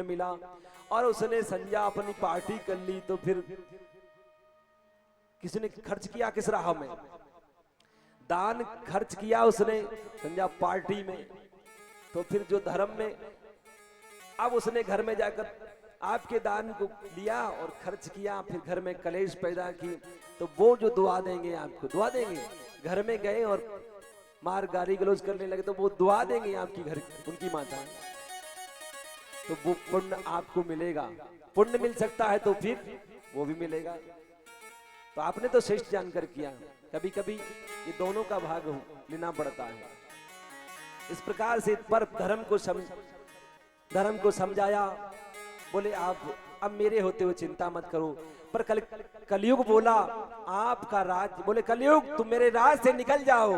मिला और उसने संध्या अपनी पार्टी कर ली। तो फिर किसी ने खर्च किया किस राह में? दान खर्च किया उसने संध्या पार्टी में। तो फिर जो धर्म में, अब उसने घर में जाकर आपके दान को लिया और खर्च किया, फिर घर में कलेश पैदा की। तो वो जो दुआ देंगे आपको, दुआ देंगे, घर में गए और मार गाली गलौज करने लगे तो वो दुआ देंगे आपकी घर उनकी माता, तो वो पुण्य आपको मिलेगा। पुण्य मिल सकता है तो फिर वो भी मिलेगा। तो आपने तो श्रेष्ठ जानकर किया। कभी कभी ये दोनों का भाग लेना पड़ता है। इस प्रकार से पर धर्म को समझाया। बोले आप अब मेरे होते हुए चिंता मत करो। पर कलयुग बोला आपका राज, बोले कलयुग तुम मेरे राज से निकल जाओ,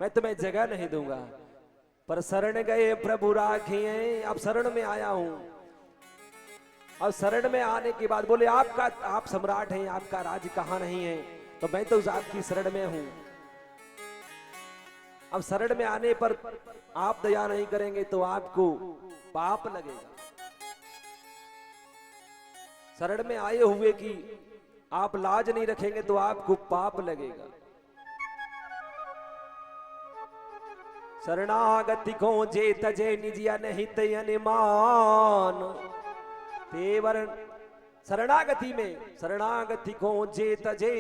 मैं तुम्हें जगह नहीं दूंगा। पर शरण गए प्रभु राखिए, अब शरण में आया हूं। अब शरण में आने के बाद बोले आप सम्राट हैं, आपका राज कहां नहीं है, तो मैं तो आपकी शरण में हूं। अब शरण में आने पर आप दया नहीं करेंगे तो आपको पाप लगेगा। शरण में आए हुए कि आप लाज नहीं रखेंगे तो आपको पाप लगेगा। शरणागति को जे तजे निजिया नहीं अनुमान तेवर। शरणागति में, शरणागति को जे तजे,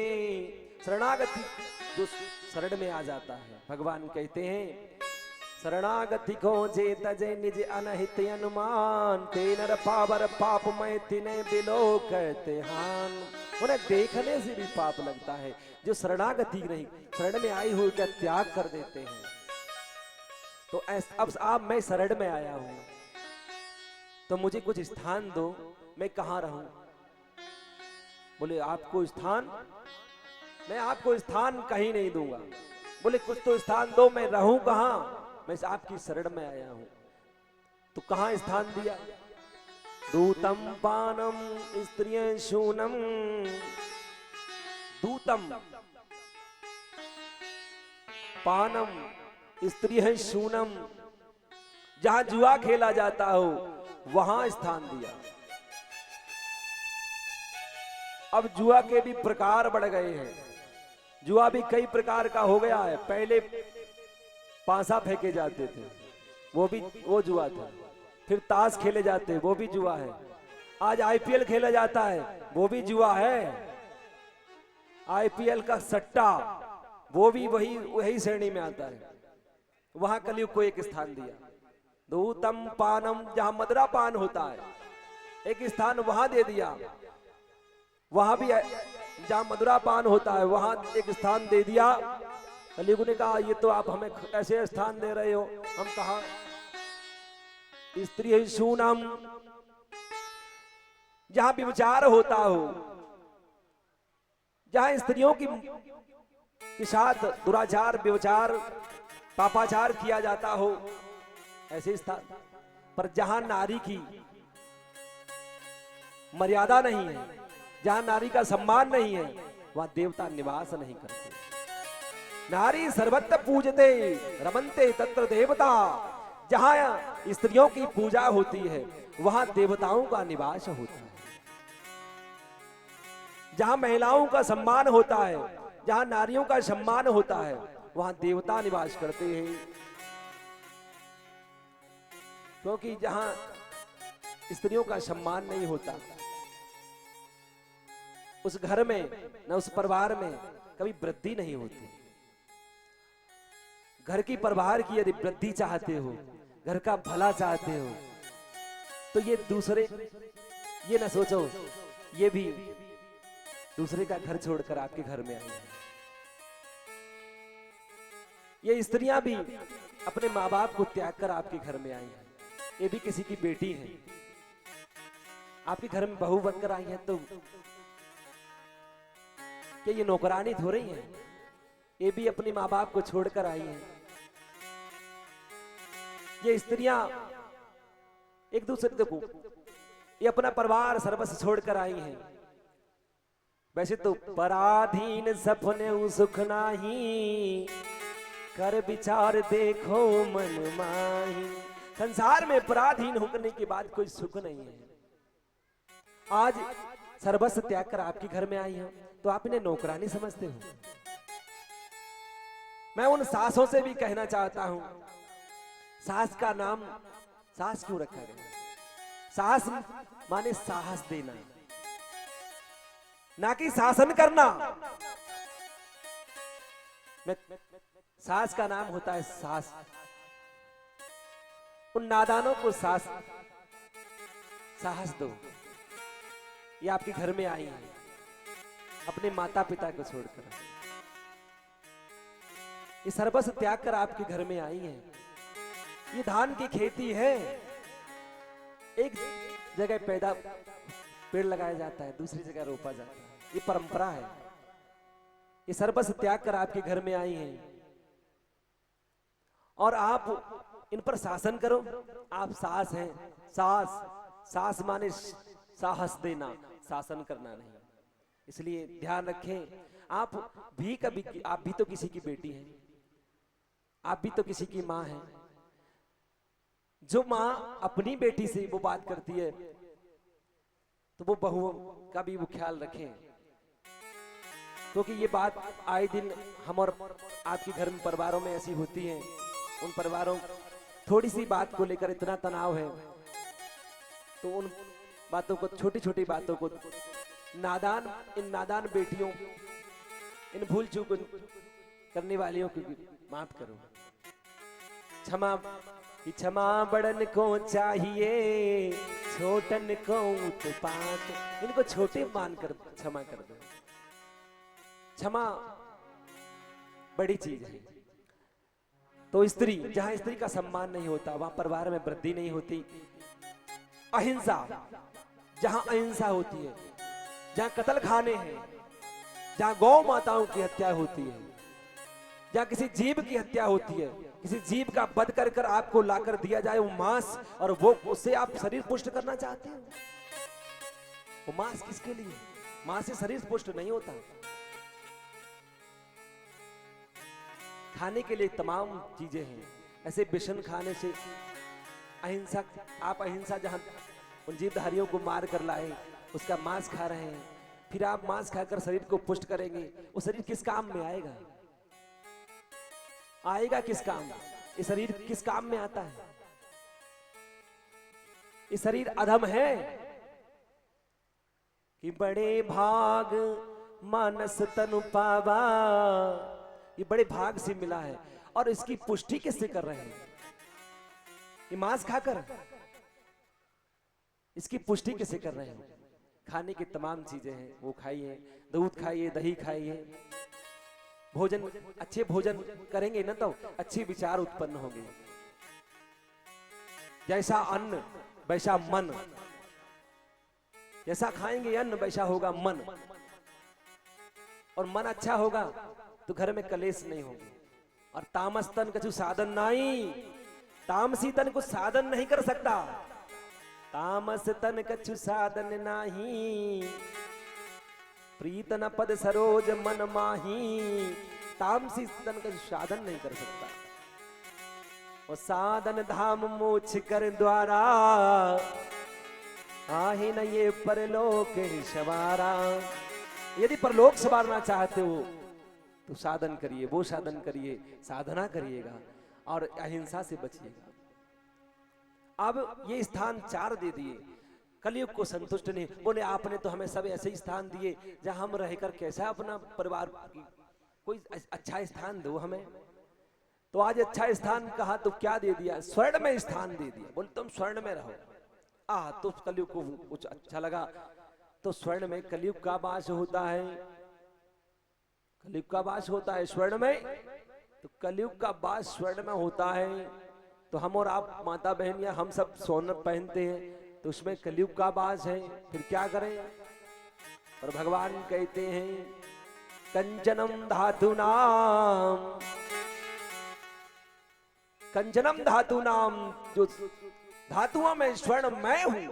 शरणागति जो शरण में आ जाता है, भगवान कहते हैं शरणागति को जे तजे निज अनहित अनुमान ते नर पावर पाप में तिने बिलो कहते हान। उन्हें देखने से भी पाप लगता है। जो शरणागति नहीं, शरण में आई हुई का त्याग कर देते हैं। तो अब आप मैं शरण में आया हूं तो मुझे कुछ स्थान दो, मैं कहां रहूं? बोले आपको स्थान, मैं आपको स्थान कहीं नहीं दूंगा। बोले कुछ तो स्थान दो, मैं रहूं कहां? मैं आपकी शरण में आया हूं। तो कहां स्थान दिया? दूतम पानम स्त्रिय शूनम, दूतम पानम स्त्रिय शूनम, जहां जुआ खेला जाता हो वहां स्थान दिया। अब जुआ के भी प्रकार बढ़ गए हैं। जुआ भी कई प्रकार का हो गया है। पहले पांसा फेंके जाते थे, वो जुआ था। फिर ताश खेले जाते, वो भी जुआ है। आज आईपीएल खेला जाता है, वो भी जुआ है। आईपीएल का सट्टा, वो भी वही श्रेणी में आता है। वहां कलयुग को एक स्थान दिया। दूतम पानम, जहां मदरा पान होता है, एक स्थान वहां दे दिया। वहां भी जहां मदरा पान होता है वहां एक स्थान दे दिया। कलयुग ने कहा ये तो आप हमें ऐसे स्थान दे रहे हो, हम कहा? स्त्री शूनम, जहां व्यभिचार होता हो, जहां स्त्रियों के साथ दुराचार, व्यभिचार, पापाचार किया जाता हो, ऐसे स्थान। पर जहां नारी की मर्यादा नहीं है, जहां नारी का सम्मान नहीं है, वहां देवता निवास नहीं करते। नारी सर्वत्र पूजते रमनते तत्र देवता। जहां स्त्रियों की पूजा होती है वहां देवताओं का निवास होता है। जहां महिलाओं का सम्मान होता है, जहां नारियों का सम्मान होता है, वहां देवता निवास करते हैं। क्योंकि जहां स्त्रियों का सम्मान नहीं होता, उस घर में न उस परिवार में कभी वृद्धि नहीं होती। घर की परिवार की यदि वृद्धि चाहते हो, घर का भला चाहते हो, तो ये न सोचो ये भी दूसरे का घर छोड़कर आपके घर में आई है। ये स्त्रियां भी अपने माँ बाप को त्याग कर आपके घर में आई हैं। ये भी किसी की बेटी है, आपके घर में बहू बनकर आई है। तो क्या ये नौकरानी हो रही है? ये भी अपने माँ बाप को छोड़कर आई हैं। ये स्त्रियां एक दूसरे को, ये अपना परिवार सर्वस्व छोड़कर आई हैं। वैसे तो पराधीन सपने सुख नाही, कर विचार देखो मन माही। संसार में पराधीन होने के बाद कोई सुख नहीं है। आज सर्वस्व त्याग कर आपके घर में आई हूं तो आप इन्हें नौकरानी समझते हो। मैं उन सासों से भी कहना चाहता हूं, सास का नाम सास क्यों रखा गया? सास माने साहस देना, ना कि शासन करना। सास का नाम होता है सास। उन नादानों को साहस दो। ये आपके घर में आई है अपने माता पिता को छोड़कर, ये सर्वस्व त्याग कर आपके घर में आई है। ये धान की खेती है, एक जगह पैदा पेड़ लगाया जाता है, दूसरी जगह रोपा जाता है, ये परंपरा है। ये सर्वस्व त्याग कर आपके घर में आई हैं और आप इन पर शासन करो। आप सास हैं। सास माने साहस देना, शासन करना नहीं। इसलिए ध्यान रखें, आप भी तो किसी की बेटी हैं, आप भी तो किसी की मां हैं। जो मां अपनी बेटी से वो बात करती है तो वो बहुओं का भी वो ख्याल रखें, क्योंकि ये बात आए दिन हम और आपके घर में परिवारों में ऐसी होती है। उन परिवारों थोड़ी सी बात को लेकर इतना तनाव है, तो उन बातों को, छोटी छोटी बातों को इन नादान बेटियों, इन भूल चूक करने वालियों को माफ करो। क्षमा बड़न को चाहिए, छोटन को उत्पात। इनको छोटे मानकर क्षमा कर दो। क्षमा बड़ी चीज है। तो स्त्री, जहां स्त्री का सम्मान नहीं होता वहां परिवार में वृद्धि नहीं होती। अहिंसा, जहां अहिंसा होती है, जहां कत्ल खाने हैं, जहां गौ माताओं की हत्या होती है, जहां किसी जीव की हत्या होती है, किसी जीव का वध कर कर आपको लाकर दिया जाए वो मांस, और वो उससे आप शरीर पुष्ट करना चाहते हो। वो मांस किसके लिए? मांस से शरीर पुष्ट नहीं होता। खाने के लिए तमाम चीजें हैं। ऐसे विषम खाने से अहिंसा, आप अहिंसा जहां उन जीवधारियों को मार कर लाए, उसका मांस खा रहे हैं, फिर आप मांस खाकर शरीर को पुष्ट करेंगे। वो शरीर किस काम में आएगा? आएगा किस काम? ये शरीर किस काम में आता है? ये शरीर अधम है कि बड़े भाग मानस तनु पावा। ये बड़े भाग से मिला है, और इसकी पुष्टि किससे कर रहे हैं? ये मांस खाकर इसकी पुष्टि किससे कर रहे हैं? खाने की तमाम चीजें हैं, वो खाइए, दूध खाइए, दही खाइए। भोजन, अच्छे भोजन करेंगे ना तो अच्छे विचार उत्पन्न होंगे। जैसा अन्न वैसा मन, जैसा खाएंगे अन्न वैसा होगा मन, और मन अच्छा होगा तो घर में कलेश नहीं होगी। और तामस तन कछु साधन नहीं, तामसी तन को साधन नहीं कर सकता। तामस तन कछु साधन नहीं, प्रीत न पद सरोज मन माही। तामसी तन कछु साधन नहीं कर सकता। और साधन धाम मोक्ष कर द्वारा, आहे न ये परलोक सवारा। यदि परलोक संवारना चाहते हो तो साधन करिए, वो साधन करिए, साधना करिएगा और अहिंसा से बचिएगा। अब ये स्थान 4 दे दिए, कलयुग को संतुष्ट नहीं। बोले आपने तो हमें सब ऐसे ही स्थान दिए जहां हम रहकर कैसा अपना परिवार की, कोई अच्छा स्थान दो हमें। तो आज अच्छा स्थान कहा तो क्या दे दिया? स्वर्ण में स्थान दे दिया। बोले तुम स्वर्ण में रहो। तो कलयुग को कुछ अच्छा लगा, तो स्वर्ण में कलयुग का वास होता है, कलयुग का वास होता है स्वर्ण में। तो कलयुग का वास स्वर्ण में होता है, तो हम और आप माता बहन या हम सब सोना पहनते हैं, तो उसमें कलयुग का वास है। फिर क्या करें? और भगवान कहते हैं कंचनम धातुनाम, कंचनम धातुनाम, जो धातुओं में स्वर्ण मैं हूं।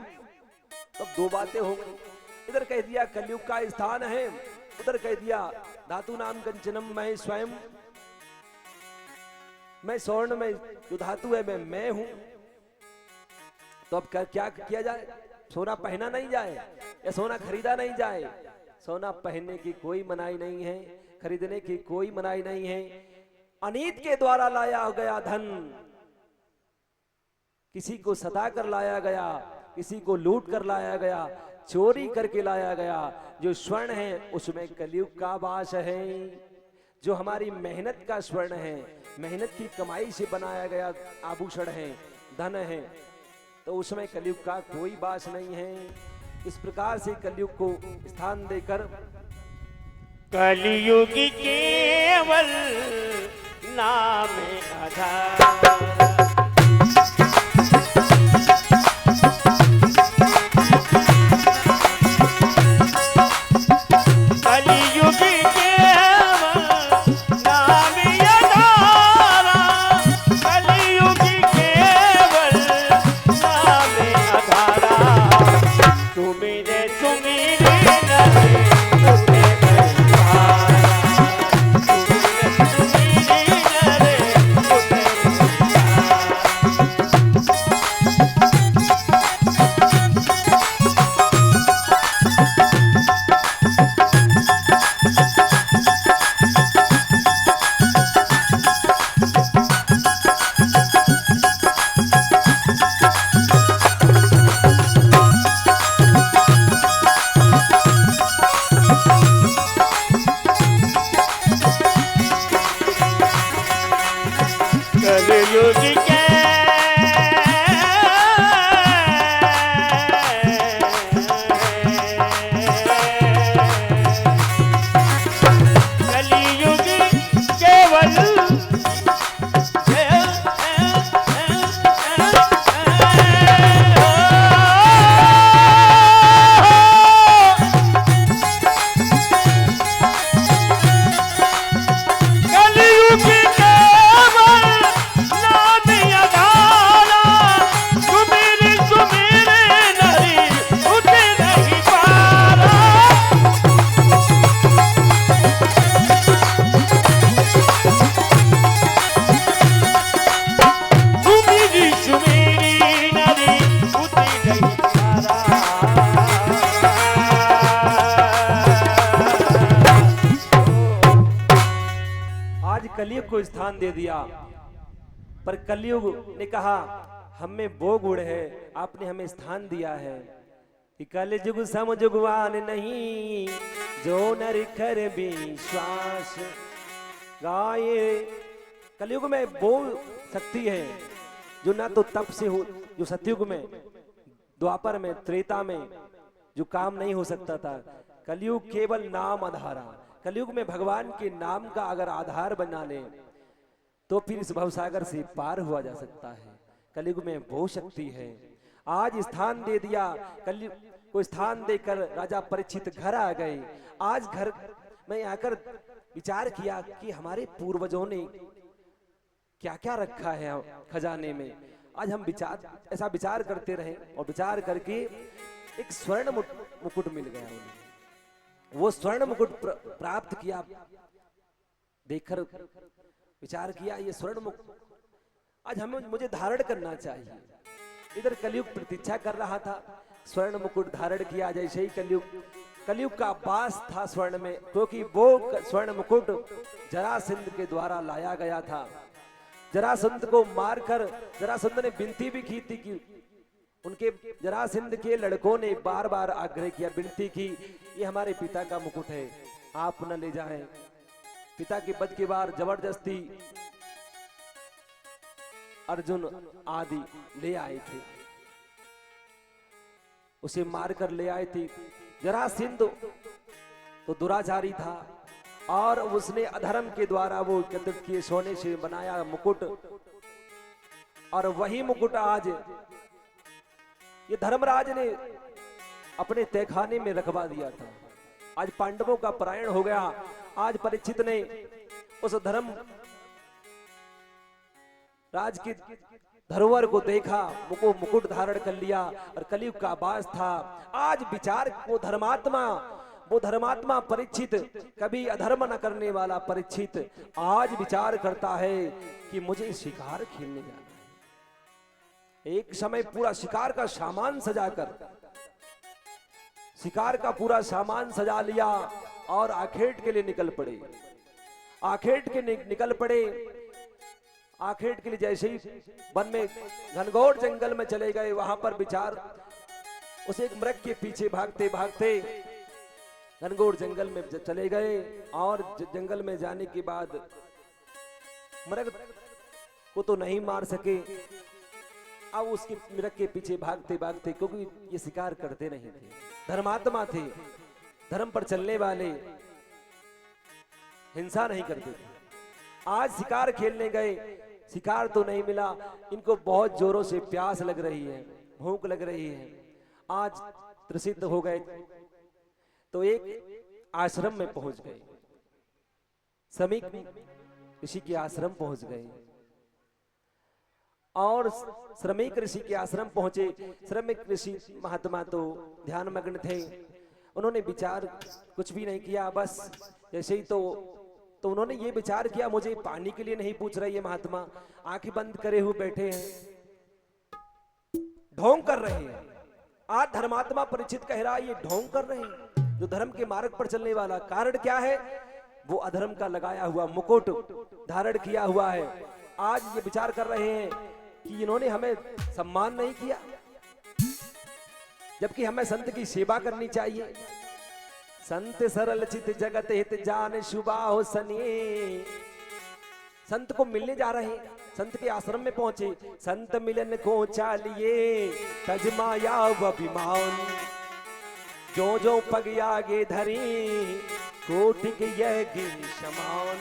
तब 2 बातें हो गई। इधर कह दिया कलयुग का स्थान है, उधर कह दिया धातु नाम कंचनम, मैं स्वयं, मैं स्वर्ण में जो धातु है मैं हूं। तो अब क्या किया जाए? सोना पहना नहीं जाए या सोना खरीदा नहीं जाए? सोना पहनने की कोई मनाही नहीं है, खरीदने की कोई मनाही नहीं है। अनीत के द्वारा लाया गया धन किसी को सता कर लाया गया, किसी को लूट कर लाया गया, चोरी करके लाया गया। जो स्वर्ण है उसमें कलयुग का वास है। जो हमारी मेहनत का स्वर्ण है, मेहनत की कमाई से बनाया गया आभूषण है, धन है, तो उसमें कलयुग का कोई वास नहीं है। इस प्रकार से कलयुग को स्थान देकर कलयुग केवल नाम आधार। कलयुग को स्थान दे दिया, पर कलयुग ने कहा हम में वो गुण है, आपने हमें स्थान दिया है कि कलयुग समजुगवान नहीं, जो नर कर विश्वास गाये। कलयुग में वो शक्ति है जो ना तो तप से हो, जो सतयुग में, द्वापर में, त्रेता में जो काम नहीं हो सकता था। कलयुग केवल नाम आधारा। कलयुग में भगवान के नाम का अगर आधार बना ले तो फिर इस भवसागर से पार हुआ जा सकता है। कलयुग में वो शक्ति है। आज स्थान दे दिया, कलयुग को स्थान देकर राजा परीक्षित घर आ गए। आज घर में आकर विचार किया कि हमारे पूर्वजों ने क्या क्या रखा है खजाने में। आज हम ऐसा विचार करते रहे और विचार करके एक स्वर्ण मुकुट मिल गया उन्हें। वो स्वर्ण मुकुट प्राप्त किया, देखकर विचार किया ये स्वर्ण मुकुट आज मुझे धारण करना चाहिए। इधर कलयुग प्रतीक्षा कर रहा था, स्वर्ण मुकुट धारण किया। जैसे ही कलयुग का वास था स्वर्ण में, क्योंकि वो स्वर्ण मुकुट जरासंध के द्वारा लाया गया था। जरासंध को मारकर जरासंध ने विनती भी की थी कि उनके जरासंध के लड़कों ने बार बार आग्रह किया, विनती की, ये हमारे पिता का मुकुट है, आप न ले जाएं। पिता के वध के बाद जबरदस्ती अर्जुन आदि ले आए थे, उसे मारकर ले आए थे। जरासंध तो दुराचारी था और उसने अधर्म के द्वारा वो एकत्रित किए सोने से बनाया मुकुट, और वही मुकुट आज ये धर्मराज ने अपने तहखाने में रखवा दिया था। आज पांडवों का परायण हो गया। आज परीक्षित ने उस धर्म राज की धरोहर को देखा, वो मुकुट धारण कर लिया और कलयुग का वास था। आज विचार वो धर्मात्मा परीक्षित, कभी अधर्म न करने वाला परीक्षित आज विचार करता है कि मुझे शिकार खेलने जाना है। एक समय पूरा शिकार का सामान सजाकर, शिकार का पूरा सामान सजा लिया और आखेट के लिए निकल पड़े। आखेट के निकल पड़े। आखेट के लिए जैसे ही वन में घनघोर जंगल में चले गए, वहां पर विचार उस एक मृग के पीछे भागते भागते घनघोर जंगल में चले गए। और जंगल में जाने के बाद मृग को तो नहीं मार सके। अब उसके मृग के पीछे भागते भागते, क्योंकि ये शिकार करते नहीं थे, धर्मात्मा थे, धर्म पर चलने वाले, हिंसा नहीं करते थे। आज शिकार खेलने गए, शिकार तो नहीं मिला। इनको बहुत जोरों से प्यास लग रही है, भूख लग रही है। आज त्रसित हो गए तो एक आश्रम में पहुंच गए। समीक ऋषि के आश्रम पहुंच गए और श्रमिक ऋषि के आश्रम पहुंचे। श्रमिक ऋषि महात्मा तो ध्यान मग्न थे। उन्होंने विचार कुछ भी नहीं किया, बस जैसे ही तो उन्होंने ये विचार किया, मुझे पानी के लिए नहीं पूछ रही है महात्मा, आंखें बंद करे हुए बैठे हैं, ढोंग कर रहे हैं। आज धर्मात्मा परीक्षित कह रहा है ये ढोंग कर रहे हैं, जो धर्म के मार्ग पर चलने वाला। कारण क्या है? वो अधर्म का लगाया हुआ मुकुट धारण किया हुआ है। आज ये विचार कर रहे हैं कि इन्होंने हमें सम्मान नहीं किया, जबकि हमें संत की सेवा करनी चाहिए। संत सरल चित जगत हित जान शुभा हो सनी। संत को मिलने जा रहे हैं, संत के आश्रम में पहुंचे। संत मिलन को चालिए तज माया व अभिमान, जो जो पग आगे धरी कोटिक यज्ञ समान।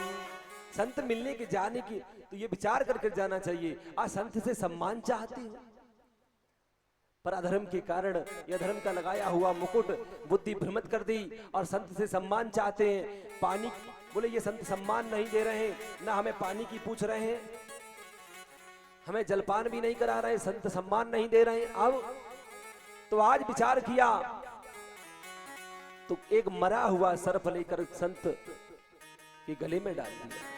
संत मिलने के जाने की तो ये विचार करके जाना चाहिए। आज संत से सम्मान चाहते हो, पर अधर्म के कारण यह धर्म का लगाया हुआ मुकुट बुद्धि भ्रमित कर दी और संत से सम्मान चाहते हैं। पानी बोले ये संत सम्मान नहीं दे रहे हैं, ना हमें पानी की पूछ रहे हैं, हमें जलपान भी नहीं करा रहे, संत सम्मान नहीं दे रहे हैं। अब तो आज विचार किया तो एक मरा हुआ सर्प लेकर संत के गले में डाल दिया।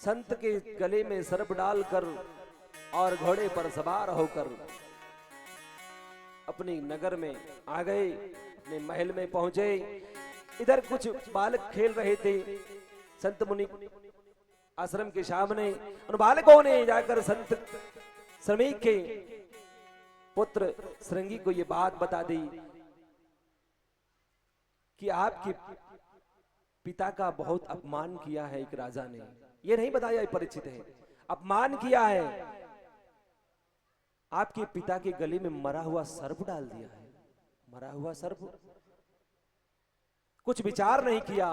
संत के गले में सर्प डालकर और घोड़े पर सवार होकर अपने नगर में आ गए, अपने महल में पहुंचे। इधर कुछ बालक खेल रहे थे संत मुनि आश्रम के सामने। उन बालकों ने जाकर संत श्रमिक के पुत्र श्रृंगी को ये बात बता दी कि आपके पिता का बहुत अपमान किया है एक राजा ने। ये नहीं बताया, परिचित है, अपमान किया है। आपके पिता के गले में मरा हुआ सर्प डाल दिया है। मरा हुआ सर्प। कुछ विचार नहीं किया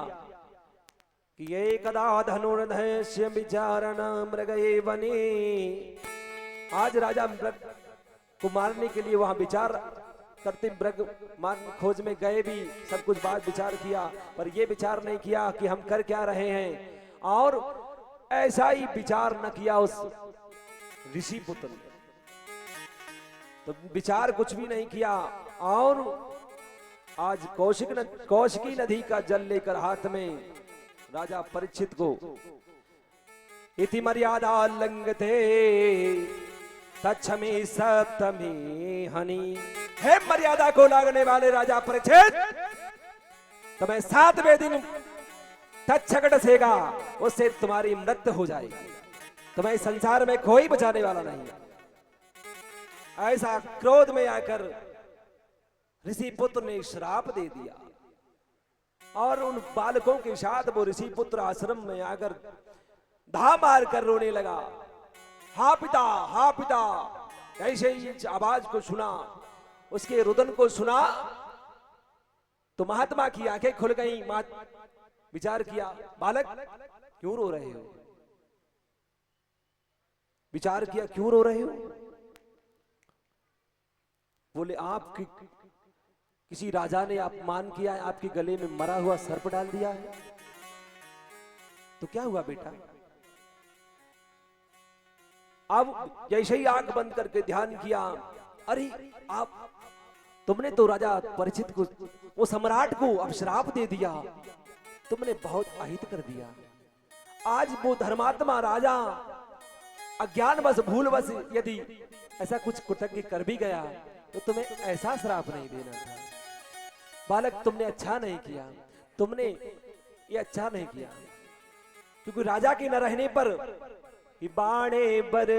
कि ये कदा धनुर्धस्य विचारण मृगये वने। आज राजा मृग को मारने के लिए वहां विचार करते, मृग मार खोज में गए भी, सब कुछ बात विचार किया, पर यह विचार नहीं किया कि हम कर क्या रहे हैं। और ऐसा ही विचार न किया उस ऋषि पुत्र ने, तो विचार कुछ भी नहीं किया। और आज कौशिकी नदी का जल लेकर हाथ में राजा परीक्षित को इति मर्यादा लंघते तच्छमी सप्तमी हनि। हे मर्यादा को लागने वाले राजा परीक्षित, तुम्हें 7वें दिन तच्छकट सेगा, उससे तुम्हारी मृत्यु हो जाएगी। तुम्हें संसार में कोई बचाने वाला नहीं। ऐसा क्रोध में आकर ऋषि पुत्र ने श्राप दे दिया और उन बालकों के साथ वो ऋषि पुत्र आश्रम में आकर धा मार कर रोने लगा। हा पिता, हा पिता। ऐसे ही आवाज को सुना, उसके रुदन को सुना तो महात्मा की आंखें खुल गई। विचार किया, बालक क्यों रो रहे हो? विचार किया, क्यों रो रहे हो? बोले आप किसी राजा ने अपमान किया है, आपके गले में मरा हुआ सर्प डाल दिया है। तो क्या हुआ बेटा? अब जैसे ही आंख बंद करके ध्यान किया, अरे आप तुमने तो राजा परीक्षित को, वो सम्राट को अब श्राप दे दिया, तुमने बहुत अहित कर दिया। आज वो धर्मात्मा राजा अज्ञानवश भूलवश यदि ऐसा कुछ कृतज्ञ कर भी गया तो तुम्हें ऐसा श्राप नहीं देना था। बालक तुमने अच्छा नहीं किया, तुमने ये अच्छा नहीं किया, क्योंकि राजा के न रहने पर कि बाणे बर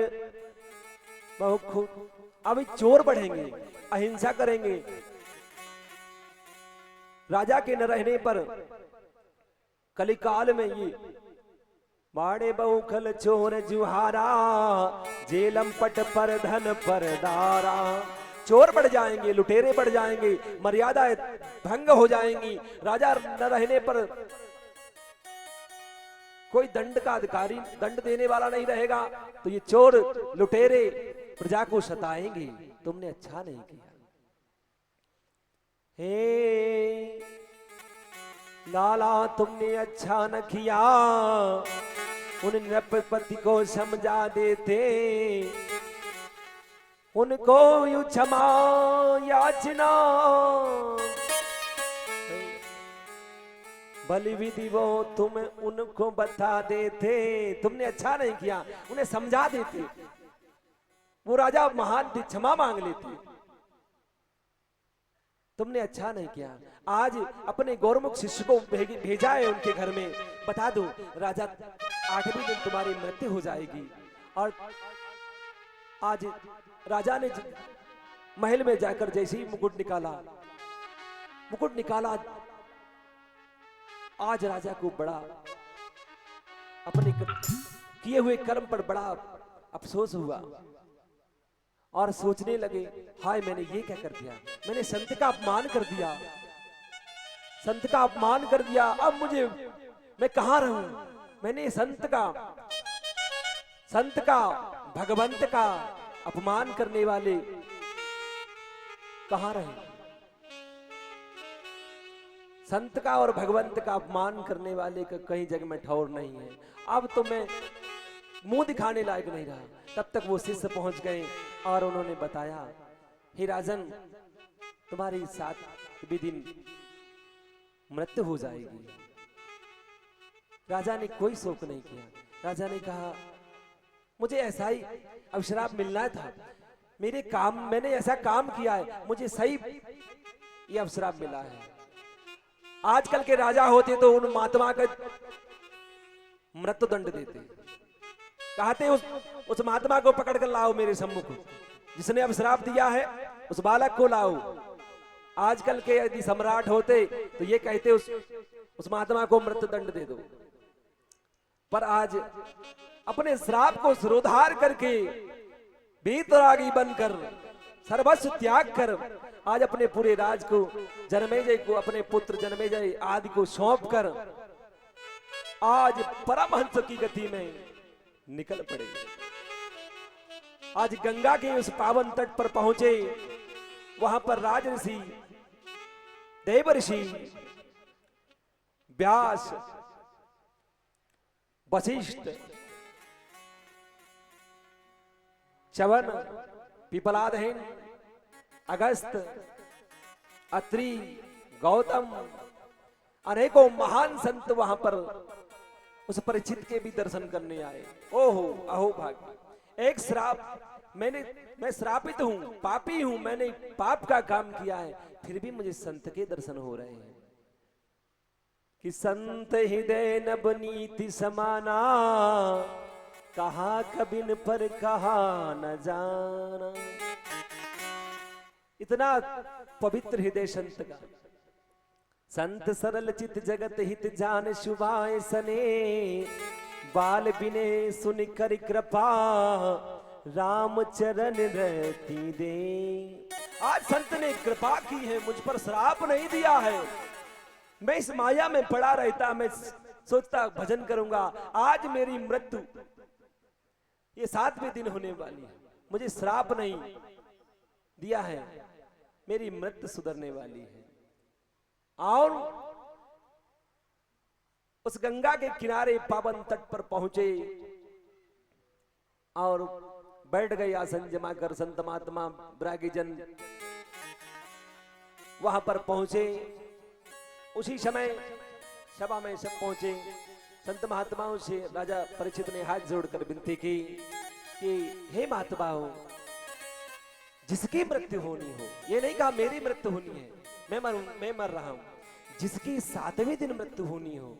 बहु अभी चोर बढ़ेंगे, अहिंसा करेंगे। राजा के न रहने पर कलिकाल में ये बाड़े बहुखल चोर जुहारा, जेलम पट पर धन पर दारा। चोर बढ़ जाएंगे, लुटेरे बढ़ जाएंगे, मर्यादा भंग हो जाएंगी। राजा न रहने पर कोई दंड का अधिकारी, दंड देने वाला नहीं रहेगा, तो ये चोर लुटेरे प्रजा को सताएंगे। तुमने अच्छा नहीं किया। हे लाला, तुमने अच्छा न किया, उन नृपति को समझा देते, उनको यू क्षमा याचना बलि विधि वो तुम उनको बता देते। तुमने अच्छा नहीं किया, उन्हें समझा देते, वो राजा महान थे, क्षमा मांग लेते। तुमने अच्छा नहीं किया। आज अपने गौरमुख शिष्य को भेजा है उनके घर में, बता दो राजा 8वें दिन तुम्हारी मृत्यु हो जाएगी। और आज राजा ने महल में जाकर जैसे ही मुकुट निकाला, आज राजा को बड़ा अपने किए हुए कर्म पर बड़ा अफसोस हुआ और सोचने लगे, हाय मैंने ये क्या कर दिया, मैंने संत का अपमान कर दिया, संत का अपमान कर दिया। अब मुझे मैं कहां रहूं? मैंने संत का भगवंत का अपमान करने वाले कहां रहे? संत का और भगवंत का अपमान करने वाले का कहीं जगह में ठौर नहीं है। अब तो मैं मुंह दिखाने लायक नहीं रहा। तब तक वो शिष्य पहुंच गए और उन्होंने बताया, हे राजन, तुम्हारी 7वें दिन मृत्यु हो जाएगी। राजा ने कोई शोक नहीं किया। राजा ने कहा, मुझे ऐसा ही अवश्राप मिलना था, मैंने ऐसा काम किया है, मुझे सही ये अवश्राप मिला है। आजकल के राजा होते तो उन महात्मा का मृत्यु दंड देते, कहते उस महात्मा को पकड़ कर लाओ मेरे सम्मुख, जिसने अवश्राप दिया है उस बालक को लाओ। आजकल के यदि सम्राट होते तो ये कहते उस महात्मा को मृत्यु दंड दे दो। पर आज अपने श्राप को सिरोधार करके बेतरागी बनकर सर्वस्व त्याग कर आज अपने पूरे राज को जन्मेजय को, अपने पुत्र जन्मेजय आदि को सौंप कर आज परमहंस की गति में निकल पड़े। आज गंगा के उस पावन तट पर पहुंचे। वहां पर राजऋषि, देवर्षि, व्यास, वशिष्ठ, च्यवन, पिपलादहीन, अगस्त, अत्रि, गौतम, अनेकों महान संत वहां पर उस परीक्षित के भी दर्शन करने आए। ओहो अहो भाग्य, एक श्राप, मैं श्रापित हूं, पापी हूं, मैंने पाप का काम किया है, फिर भी मुझे संत के दर्शन हो रहे हैं। कि संत हृदय नवनीति समाना, कहा कबिन पर कहा न जाना। इतना पवित्र हृदय संत का। संत सरल चित जगत हित जान शुभाए सने, बाल बिने सुन कर कृपा राम चरण रहती दे। आज संत ने कृपा की है, मुझ पर श्राप नहीं दिया है। मैं इस माया में पड़ा रहता, मैं सोचता भजन करूंगा। आज मेरी मृत्यु ये 7वें दिन होने वाली है, मुझे श्राप नहीं दिया है, मेरी मृत्यु सुधरने वाली है। और उस गंगा के किनारे पावन तट पर पहुंचे और बैठ गए आसन जमा कर। संत महात्मा ब्रागीजन वहां पर पहुंचे। उसी समय सभा में सब पहुंचे। संत महात्माओं से राजा परीक्षित ने हाथ जोड़कर विनती की, कि हे महात्माओं, जिसकी मृत्यु होनी हो, ये नहीं कहा मेरी मृत्यु होनी है, मैं मर रहा हूं, जिसकी 7वें दिन मृत्यु होनी हो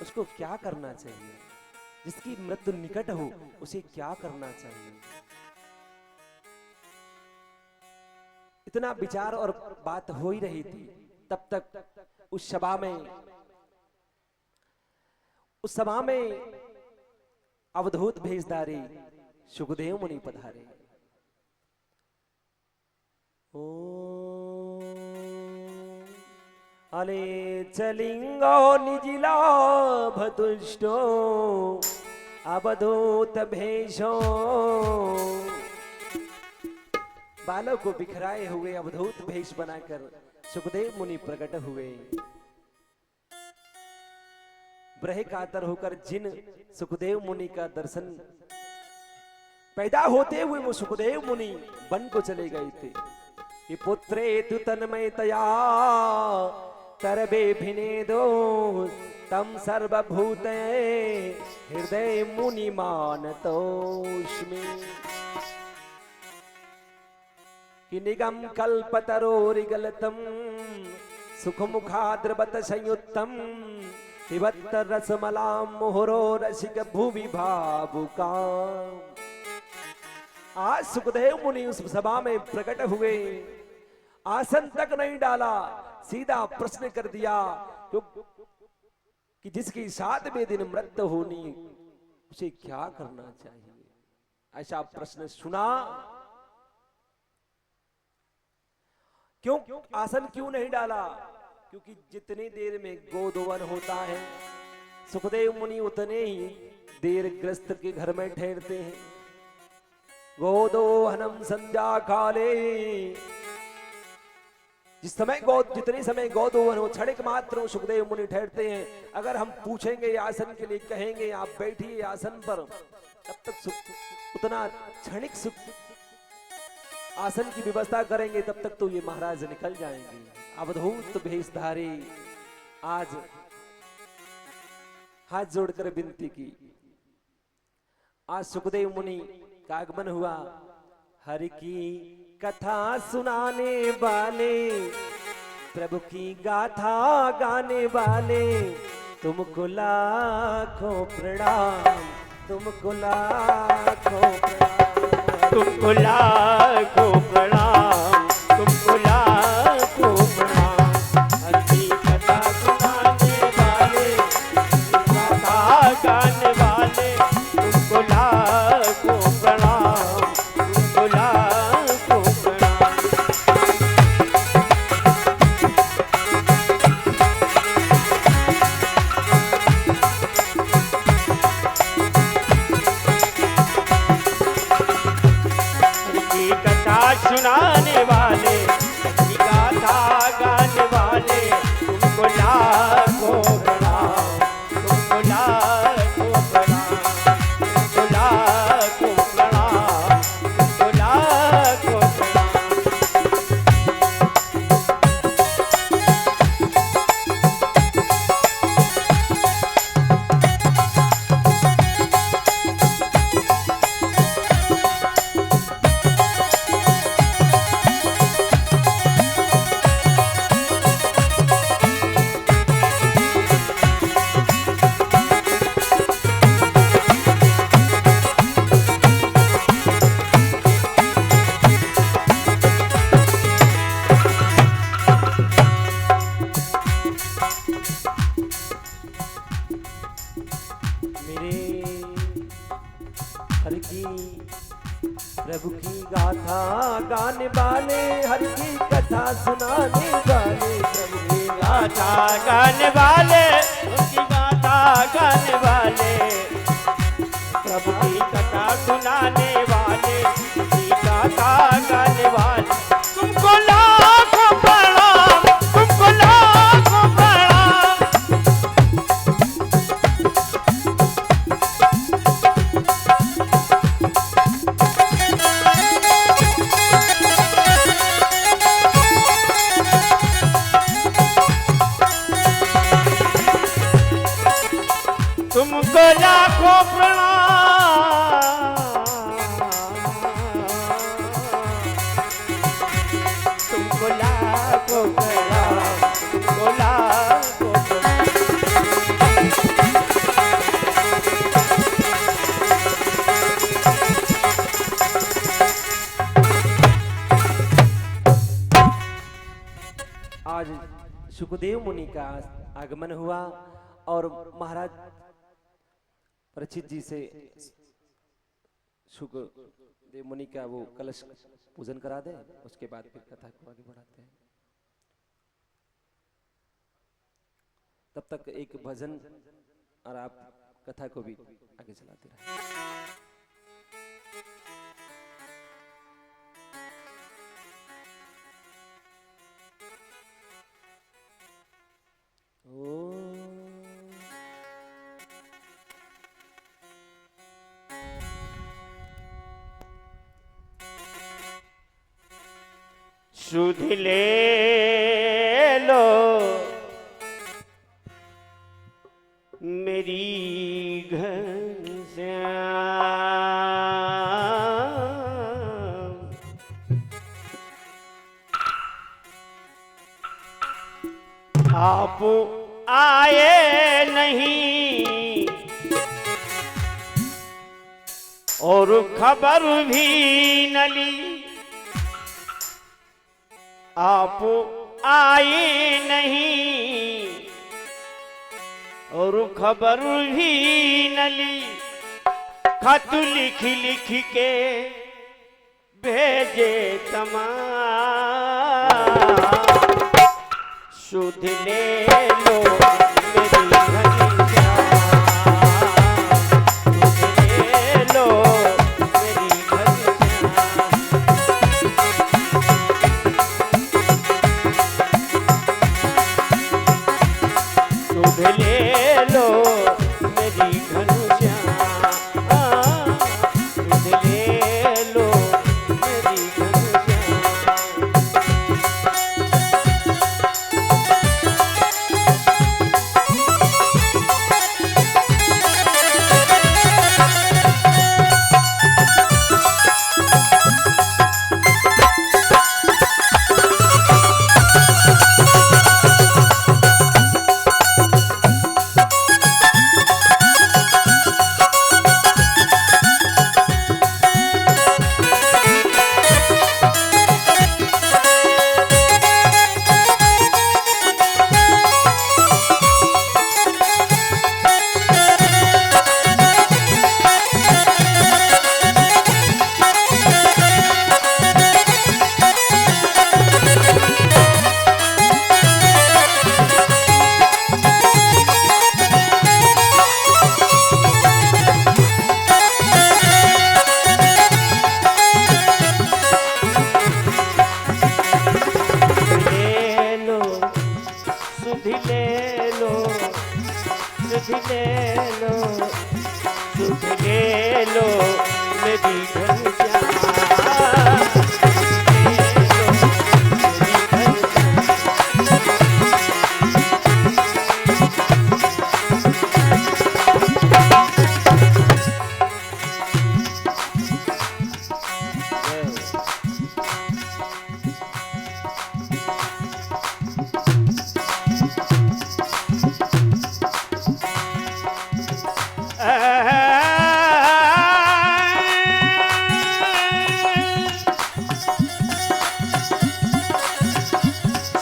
उसको क्या करना चाहिए, जिसकी मृत्यु निकट हो उसे क्या करना चाहिए। इतना विचार और बात हो ही रही थी, तब तक उस सभा में अवधूत भेषधारी सुखदेव मुनि पधारे। ओ अले चलिंगो निजिला भतुष्टो अवधूत भेषो। बालों को बिखराए हुए अवधूत भेष बनाकर सुखदेव मुनि प्रकट हुए। ब्रह कातर होकर जिन सुखदेव मुनि का दर्शन पैदा होते हुए वो सुखदेव मुनि वन को चले गए थे कि पुत्रे तु तन्मयतया तरबे भिनेदो तम सर्वभूत हृदय मुनि मानतोष्मि। कि निगम कल्पतरोरिगलतम सुखमुखाद्रवत संयुक्तम पिबत्त रसमलाम मोहरो रसिक भुवि भावुकाम। आज सुखदेव मुनि उस सभा में प्रकट हुए, आसन तक नहीं डाला, सीधा प्रश्न कर दिया कि जिसकी 7वें दिन मृत्यु होनी उसे क्या करना चाहिए। ऐसा प्रश्न सुना। क्यों आसन क्यों नहीं डाला? क्योंकि जितनी देर में गोदोवन होता है सुखदेव मुनि उतने ही देर ग्रस्त के घर में ठहरते हैं। गोदोहनम संध्या काले, जितने समय गोदोहन हो क्षणिक मात्र सुखदेव मुनि ठहरते हैं। अगर हम पूछेंगे आसन के लिए, कहेंगे आप बैठिए आसन पर, तब तक उतना क्षणिक आसन की व्यवस्था करेंगे तब तक तो ये महाराज निकल जाएंगे। अवधूत भेषधारी आज हाथ जोड़कर विनती की। आज सुखदेव मुनि का आगमन हुआ। हरि की कथा सुनाने वाले, प्रभु की गाथा गाने वाले, तुमको लाखों प्रणाम, तुमको लाखों प्रणाम, तुमको लाखों प्रणाम, तुमको लाखों प्रणाम। हरि की कथा सुनाने वाले, गाथा गाने वाले, तुमको लाखों प्रणाम, तुमको लाखों प्रणाम। सुनाने वाले, गाथा गाने वाले, तुमको लाखों प्रणाम, तुमको लाखों प्रणाम, तुमको लाखों प्रणाम, तुमको लाखों प्रणाम। प्रभु की गाथा गाने वाले, हरि की कथा सुनाने वाले, प्रभु की गाथा गाने वाले, उनकी गाथा गाने वाले, प्रभु की कथा सुनाने वाले, उनकी गाथा गाने वाले, तुमको लाखों प्रणाम, तुमको लाखों प्रणाम। तुमको लाखों प्रणाम, कोला कोकड़ा कोला कोकड़ा। आज सुखदेव मुनि का आगमन हुआ और महाराज परीक्षित जी से सुखदेव मुनि का वो कलश पूजन करा दे, उसके बाद फिर कथा को आगे बढ़ाते हैं। तब तक एक भजन और आप कथा को भी आगे चलाते रहे। सुध ले लो मेरी घनश्याम, आप आए नहीं और खबर भी न ली, आप आए नहीं और खबर भी न ली, खत लिख लिख के भेजे तमाम। सुध ले लो मेरी घनश्याम, सुध ले लो मेरी घनश्याम। सुध ले लो मेरी घनश्याम, सुध ले लो मेरी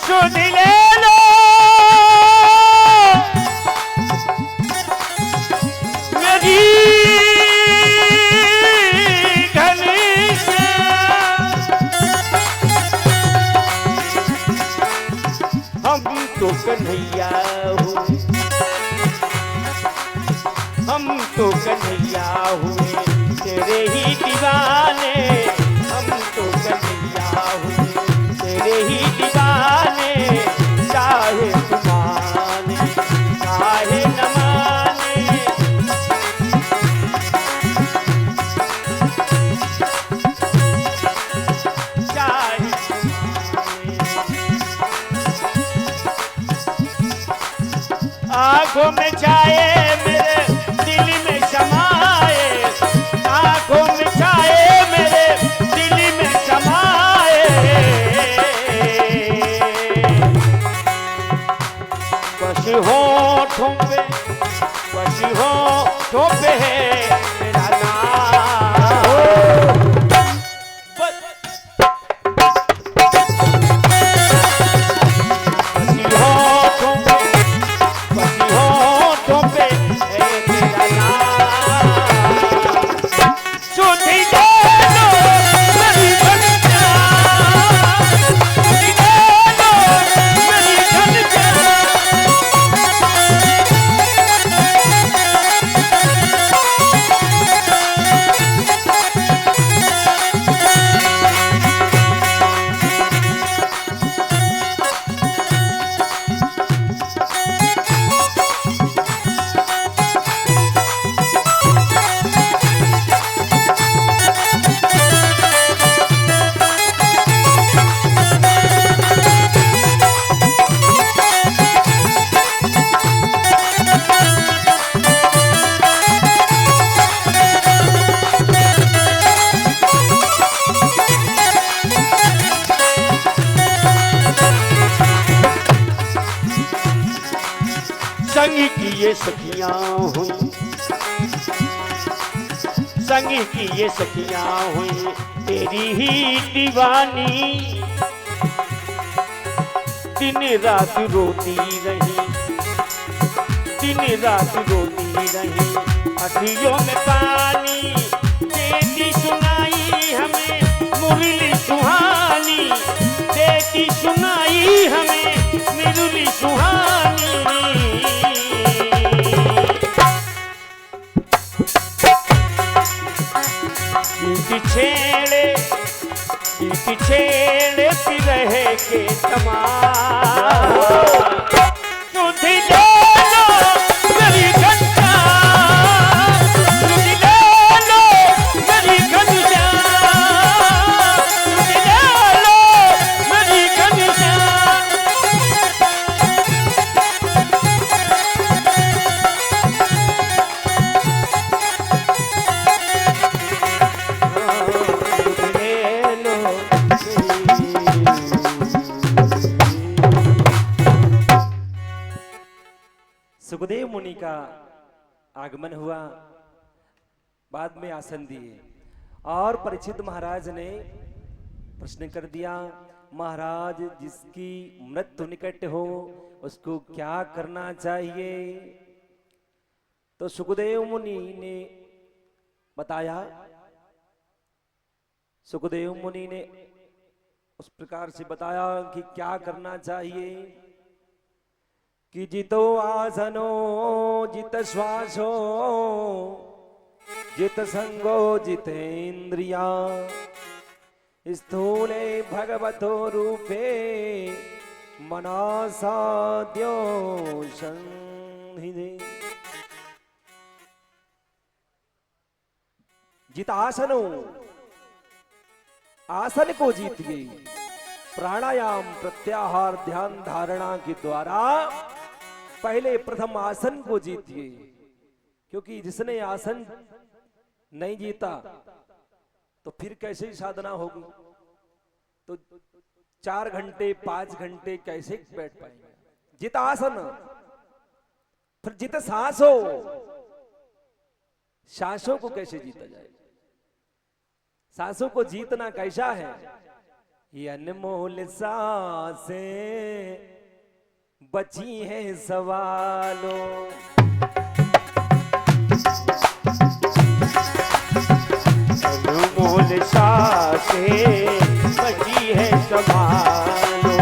सुध ले लो मेरी घनश्याम, हम तो कन्हैया हुए, हम तो कन्हैया हुए तेरे ही दीवाने, हम तो कन्हैया हुए तेरे ही दीवाने, चाहे तुमाने चाहे न माने, चाहे आंखों में छाए मेरे दिल में समाए, आंखों में छाए मेरे दिल में समाए, होठों पे, बस होठों पे है मेरा नाम। बस होठों पे, बस होठों पे है मेरा नाम। सुधी दे लो मेरी बंजा, सुधी दे लो मेरी बंजा। संग की ये सखियां हुई, संग की ये सखियां हुई तेरी ही दीवानी। दिन रात रोती रही, दिन रात रोती रही, अखियों में पानी देती सुनाई हमें मुरली सुहानी, देती सुनाई हमें मुरली सुहानी। छेड़े पी रहे के तमाम। सुधी ले लो मेरी गंजा, सुधी ले लो मेरी गंजा, सुधी ले लो मेरी गंजा। सुखदेव मुनि का आगमन हुआ, बाद में आसन दिए और परीक्षित महाराज ने प्रश्न कर दिया, महाराज जिसकी मृत्यु निकट हो उसको क्या करना चाहिए? तो सुखदेव मुनि ने बताया, सुखदेव मुनि ने उस प्रकार से बताया कि क्या करना चाहिए कि जितो आसनो जित श्वासो जित संगो जितेन्द्रिया स्थूले भगवतो रूपे मनासाद्यो संहिते। जितासनो, आसन को जीतिए, प्राणायाम प्रत्याहार ध्यान धारणा के द्वारा पहले प्रथम आसन को जीतिए, क्योंकि जिसने आसन नहीं जीता तो फिर कैसे साधना होगी? तो 4 घंटे 5 घंटे कैसे बैठ पाएंगे? जित आसन, फिर जित सांसों, सांसों को कैसे जीता जाए? सांसों को जीतना कैसा है? ये अनमोल सांसें बची हैं सवालों, अनमोल सांसें बची है संभालो,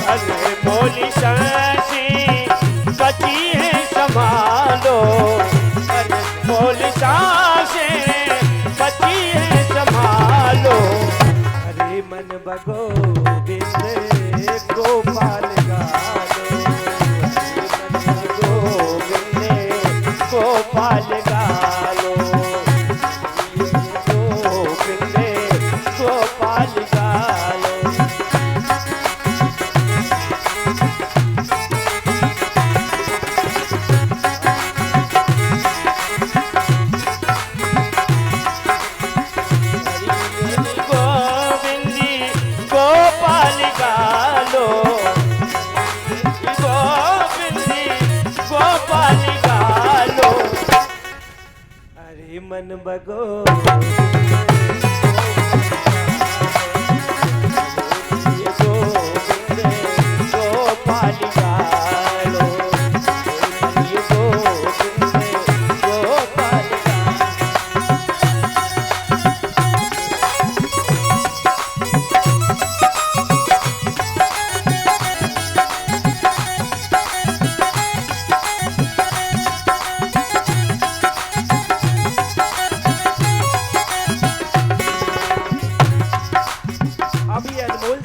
अनमोल सांसें बची है संभालो, अनमोल सांसें बची है संभालो। हरे मन भगोविंद गोपाल गालो, गोपाल गालो, गोविंद गोपाल गालो। गोविंद गोपाल गालो, गोविंद बगो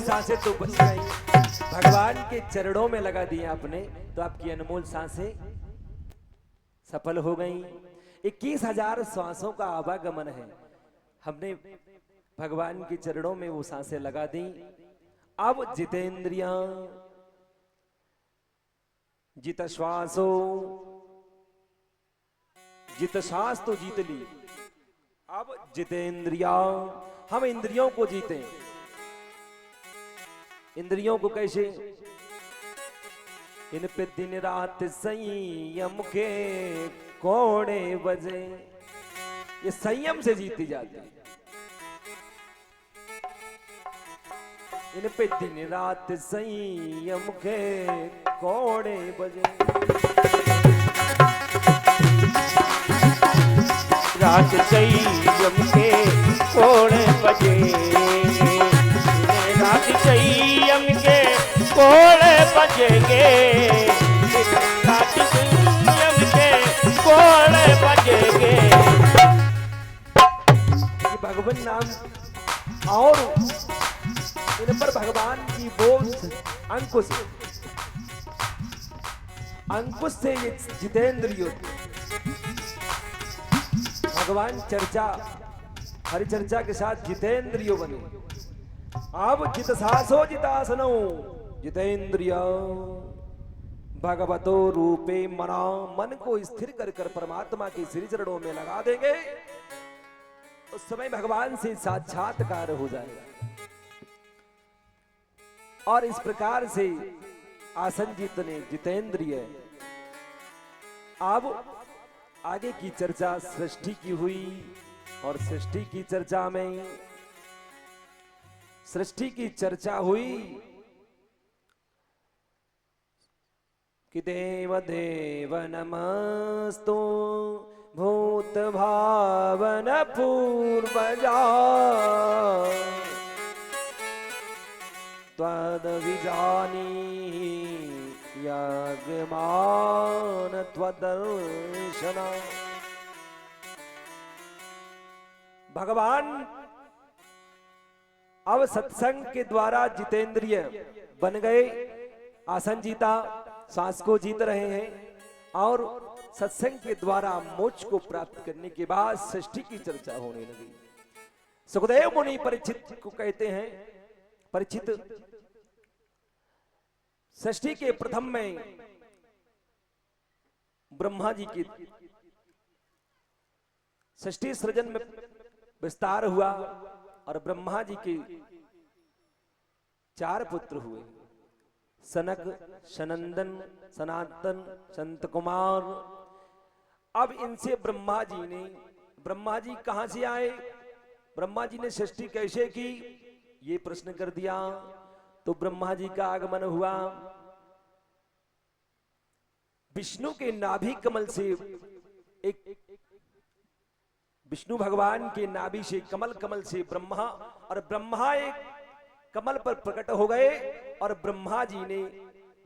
सांसें तो बच गई, भगवान के चरणों में लगा दिए आपने, तो आपकी अनमोल सांसें सफल हो गई। 21,000 श्वासों का आवागमन है, हमने भगवान के चरणों में वो सांसें लगा दी। अब जितेंद्रिया जित श्वासो, जित श्वास तो जीत ली, अब जितेंद्रिया, हम इंद्रियों को जीते। इंद्रियों को कैसे? इन पे दिन रात संयम के कोड़े बजे, ये संयम से जीती जाती है। इन पे दिन रात संयम के कोड़े बजे, रात संयम के कोड़े बजे, रात संयम के कोड़े बजेंगे, रात संयम के कोड़े बजेंगे। ये भगवान नाम और इन पर भगवान की बोझ अंकुश, अंकुश से ये जितेंद्रिय भगवान चर्चा, हरि चर्चा के साथ जितेंद्रियो बने। अब जित सासो जितासनो जितेंद्रिय भगवतो रूपे मना, मन को स्थिर कर कर परमात्मा के श्री चरणों में लगा देंगे, उस समय भगवान से साक्षात्कार हो जाएगा। और इस प्रकार से आसंजित ने जितेंद्रिय। अब आगे की चर्चा सृष्टि की हुई, और सृष्टि की चर्चा में, सृष्टि की चर्चा हुई कि देव देव नमस्तु भूत भावन पूर्वजा त्वद विजानी यज्ञमान त्वदर्शना। भगवान अब सत्संग के द्वारा जितेंद्रिय बन गए, आसन जीता, सांस को जीत रहे हैं, और सत्संग के द्वारा मोक्ष को प्राप्त करने के बाद सृष्टि की चर्चा होने लगी। सुखदेव मुनि परीक्षित को कहते हैं, परीक्षित सृष्टि के प्रथम में ब्रह्मा जी की सृष्टि सृजन में विस्तार हुआ, और ब्रह्मा जी के 4 पुत्र हुए, सनक, सनंदन, सनातन, संत कुमार। अब इनसे ब्रह्मा जी कहां से आए, ब्रह्मा जी ने सृष्टि कैसे की, ये प्रश्न कर दिया। तो ब्रह्मा जी का आगमन हुआ विष्णु के नाभि कमल से, एक विष्णु भगवान के नाभि से, कमल से ब्रह्मा, और ब्रह्मा एक कमल पर प्रकट हो गए, और ब्रह्मा जी ने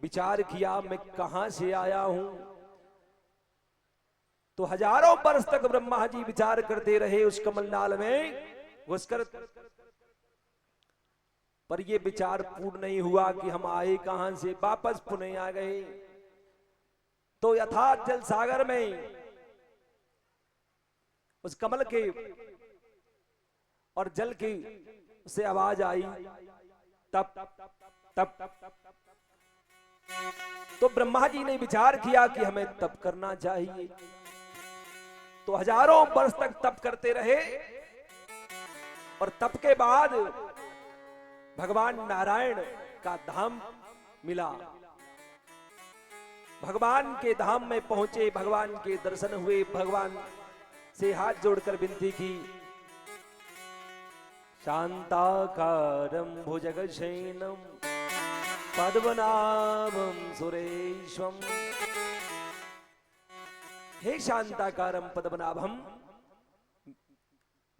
विचार किया मैं कहां से आया हूं। तो हजारों वर्ष तक ब्रह्मा जी विचार करते रहे उस कमलनाल में घुसकर, पर ये विचार पूर्ण नहीं हुआ कि हम आए कहां से, वापस पुनः आ गए। तो यथार्थ जल सागर में उस कमल के और जल की से आवाज आई, तप तप। तो ब्रह्मा जी ने विचार किया कि हमें तप करना चाहिए। तो हजारों वर्ष तक तप करते रहे, और तप के बाद भगवान नारायण का धाम मिला। भगवान के धाम में पहुंचे, भगवान के दर्शन हुए, भगवान से हाथ जोड़कर विनती की। शांताकारं भुजगशयनं पद्मनाभं सुरेशम। हे शांताकारं पद्मनाभम,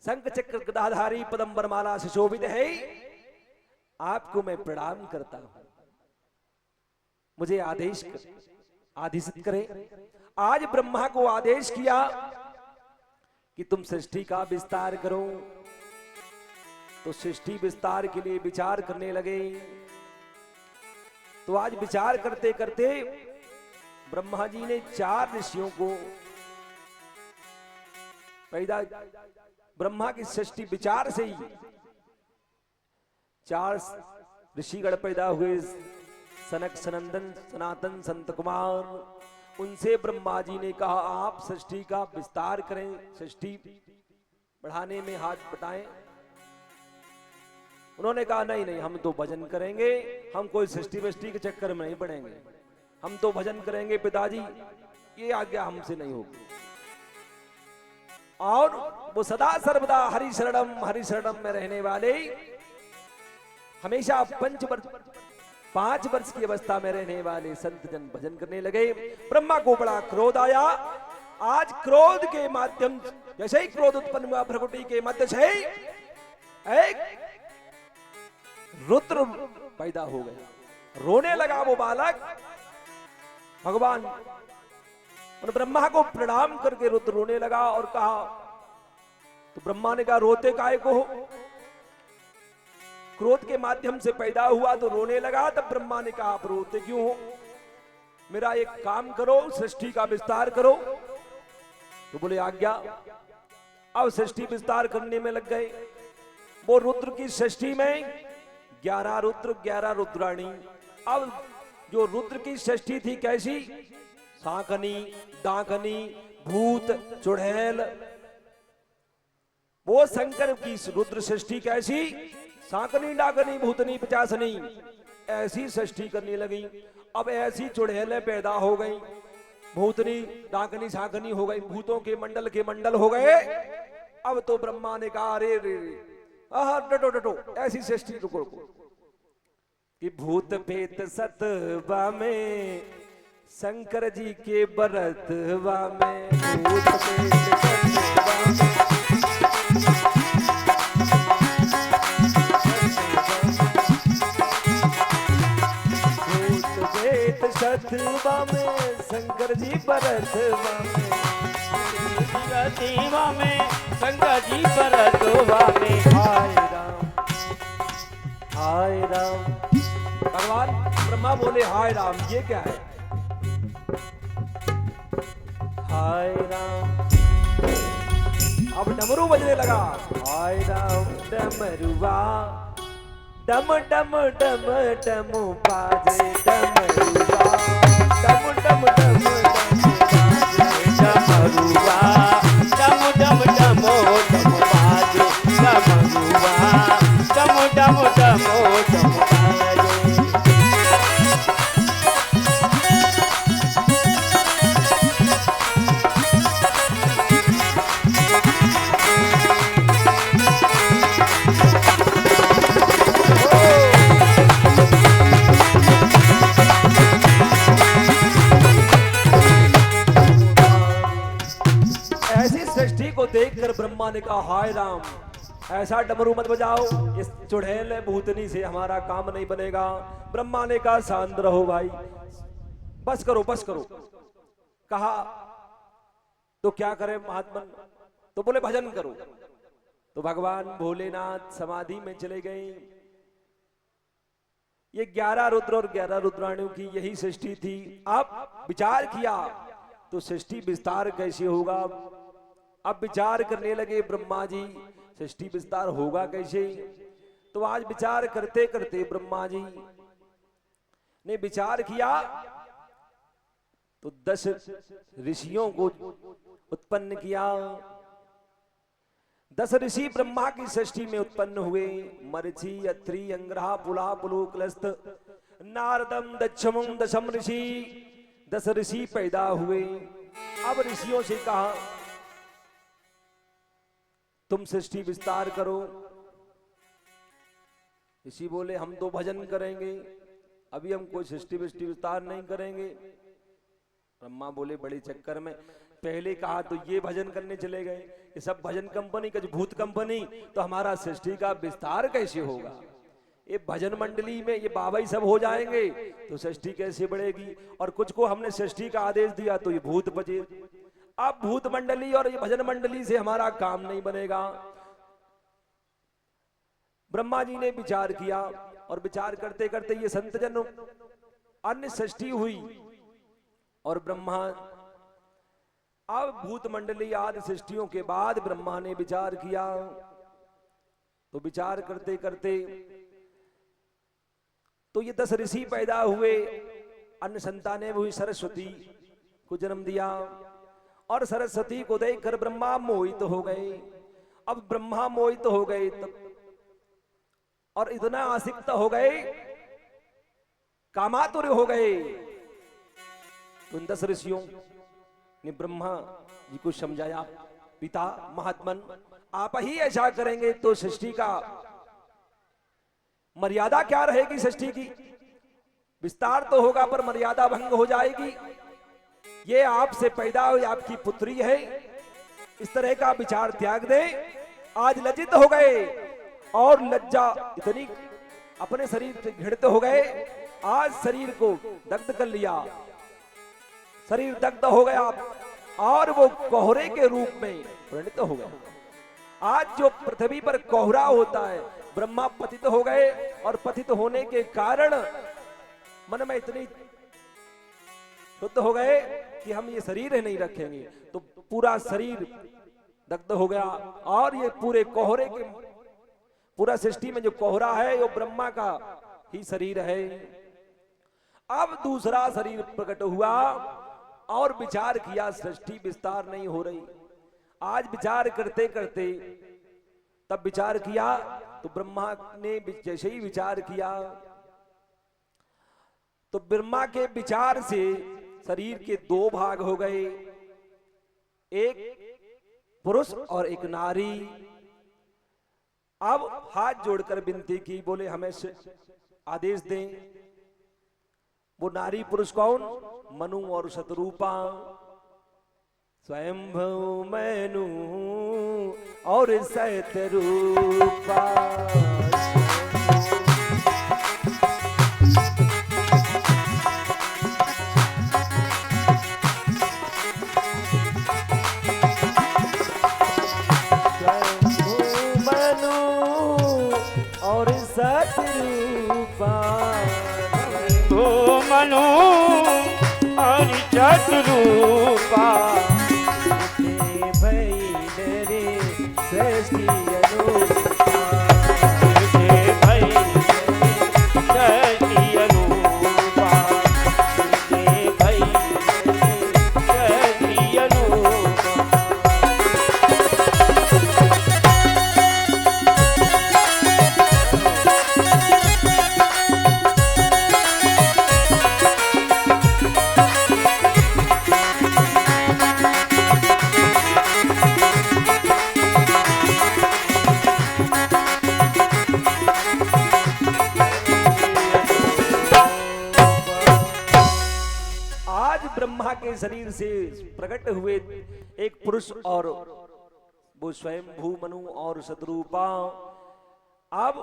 शंख चक्र गदाधारी पदंबर माला से शोभित है, आपको मैं प्रणाम करता हूं। मुझे आदेशित करें। आज ब्रह्मा को आदेश किया कि तुम सृष्टि का विस्तार करो, तो सृष्टि विस्तार के लिए विचार करने लगे। तो आज विचार करते करते ब्रह्मा जी ने 4 ऋषियों को पैदा, ब्रह्मा की सृष्टि विचार से ही 4 ऋषिगण पैदा हुए। सनक, सनंदन, सनातन, संत कुमार। उनसे ब्रह्मा जी ने कहा आप सृष्टि का विस्तार करें, सृष्टि बढ़ाने में हाथ बटाएं। उन्होंने कहा नहीं नहीं, हम तो भजन करेंगे, हम कोई सृष्टि वृष्टि के चक्कर में नहीं पड़ेंगे, हम तो भजन करेंगे पिताजी, ये आज्ञा हमसे नहीं होगी। और वो सदा सर्वदा हरि शरणम में रहने वाले, हमेशा 5 वर्ष की अवस्था में रहने वाले संत जन भजन करने लगे। ब्रह्मा को बड़ा क्रोध आया। आज क्रोध के माध्यम, जैसे ही क्रोध उत्पन्न हुआ भ्रकुटी के मध्य से एक रुद्र पैदा हो गया। रोने लगा वो बालक। भगवान और ब्रह्मा को प्रणाम करके रुद्र रोने लगा और कहा, तो ब्रह्मा ने कहा रोते काहे को हो? क्रोध के माध्यम से पैदा हुआ तो रोने लगा। तब ब्रह्मा ने कहा आप रोते क्यों हो? मेरा एक काम करो, सृष्टि का विस्तार करो। तो बोले आज्ञा। अब सृष्टि विस्तार करने में लग गए। वो रुद्र की सृष्टि में 11 रुद्र, 11 रुद्राणी। अब जो रुद्र की सृष्टि थी कैसी? सांकनी, डाकनी, भूत, चुड़ैल। वो शंकर की रुद्र सृष्टि कैसी? सांकनी, डाकनी, भूतनी, पिचासनी, ऐसी सृष्टि करने लगी। अब ऐसी चुड़ैलें पैदा हो गई, भूतनी, डाकनी, सांकनी हो गई, भूतों के मंडल हो गए। अब तो ब्रह्मा ने कहा अरे रे डटो डटो, ऐसी सृष्टि रुको कि भूत पेत सतवा में शंकर जी के बरतवा में, भूत पेत सतवा में सतवा में शंकर जी बरतवा में, रतिवा में शंकर जी बरतवा में। हाय राम। भगवान ब्रह्मा बोले हाय राम, ये क्या है? हाय राम। अब डमरू बजने लगा। हाय राम डमरुआ, डम डम डम डम बाजे डमरुआ, डम डम डम डम डमरुआ, डम डम डम डम बाजे डमरुआ, डम डम डम डम बाजे। देखकर ब्रह्मा ने कहा हाय राम, ऐसा डमरू मत बजाओ, इस चुड़ैल भूतनी से हमारा काम नहीं बनेगा। ब्रह्मा ने कहा शांत रहो भाई, बस करो बस करो। कहा तो क्या करें महात्मन? तो बोले भजन करो। तो भगवान भोलेनाथ समाधि में चले गए। ये 11 रुद्र और 11 रुद्राणियों की यही सृष्टि थी। अब विचार किया तो सृष्टि विस्तार कैसे होगा? अब विचार करने लगे ब्रह्मा जी, सृष्टि विस्तार होगा कैसे? तो आज विचार करते करते ब्रह्मा जी ने विचार किया तो 10 ऋषियों को उत्पन्न किया। 10 ऋषि ब्रह्मा की सृष्टि में उत्पन्न हुए। मरीचि, अत्रि, अंग्रहा, पुला, पुलुकलस्त, नारदम, दक्षमुम, दशम ऋषि। 10 ऋषि पैदा हुए। अब ऋषियों से कहा तुम सृष्टि विस्तार करो। ऋषि बोले हम तो भजन करेंगे, अभी हम कोई सृष्टि विस्तार नहीं करेंगे। ब्रह्मा बोले बड़े चक्कर में, पहले कहा तो ये भजन करने चले गए, ये सब भजन कंपनी का भूत कंपनी, तो हमारा सृष्टि का विस्तार कैसे होगा? ये भजन मंडली में ये बाबा ही सब हो जाएंगे तो सृष्टि कैसे बढ़ेगी? और कुछ को हमने सृष्टि का आदेश दिया तो ये भूत बचे। अब भूत मंडली और ये भजन मंडली से हमारा काम नहीं बनेगा। ब्रह्मा जी ने विचार किया और विचार करते करते ये संतजन अन्य सृष्टि हुई और ब्रह्मा, अब भूत मंडली आदि सृष्टियों के बाद ब्रह्मा ने विचार किया। तो विचार करते करते तो ये 10 ऋषि पैदा हुए, अन्य संतानें हुई, सरस्वती को जन्म दिया और सरस्वती को देखकर ब्रह्मा मोहित हो गए। अब ब्रह्मा मोहित हो गए तब और इतना आसक्त हो गए, कामातुर हो गए। तो 10 ऋषियों ने ब्रह्मा जी को समझाया, पिता महात्मन आप ही ऐसा करेंगे तो सृष्टि का मर्यादा क्या रहेगी? सृष्टि की विस्तार तो होगा पर मर्यादा भंग हो जाएगी। ये आपसे पैदा हुई आपकी पुत्री है, इस तरह का विचार त्याग दे। आज लज्जित हो गए और लज्जा इतनी अपने शरीर से घृणित हो गए, आज शरीर को दग्ध कर लिया, शरीर दग्ध हो गया और वो कोहरे के रूप में परिणत हो गया। आज जो पृथ्वी पर कोहरा होता है, ब्रह्मा पतित हो गए और पतित होने के कारण मन में इतनी शुद्ध हो गए कि हम ये शरीर नहीं रखेंगे, तो पूरा शरीर दग्ध हो गया और ये पूरे कोहरे के, पूरा सृष्टि में जो कोहरा है वो ब्रह्मा का ही शरीर है। अब दूसरा शरीर प्रकट हुआ और विचार किया सृष्टि विस्तार नहीं हो रही। आज विचार करते करते तब विचार किया तो ब्रह्मा ने जैसे ही विचार किया तो ब्रह्मा के विचार से शरीर के 2 भाग हो गए, एक पुरुष और एक नारी। अब हाथ जोड़कर विनती की, बोले हमें आदेश दें। वो नारी पुरुष कौन? मनु और शतरूपा। स्वयंभू मनु और शतरूपा। और शतरूपा, तो मनु और शतरूपा, भई डरे सृष्टि अनुरूपा, भई सृष्टि अनुरूपा, भई सृष्टि अनुरूपा। ब्रह्मा के शरीर से प्रकट हुए एक पुरुष और वो स्वयंभू मनु और शतरूपा। अब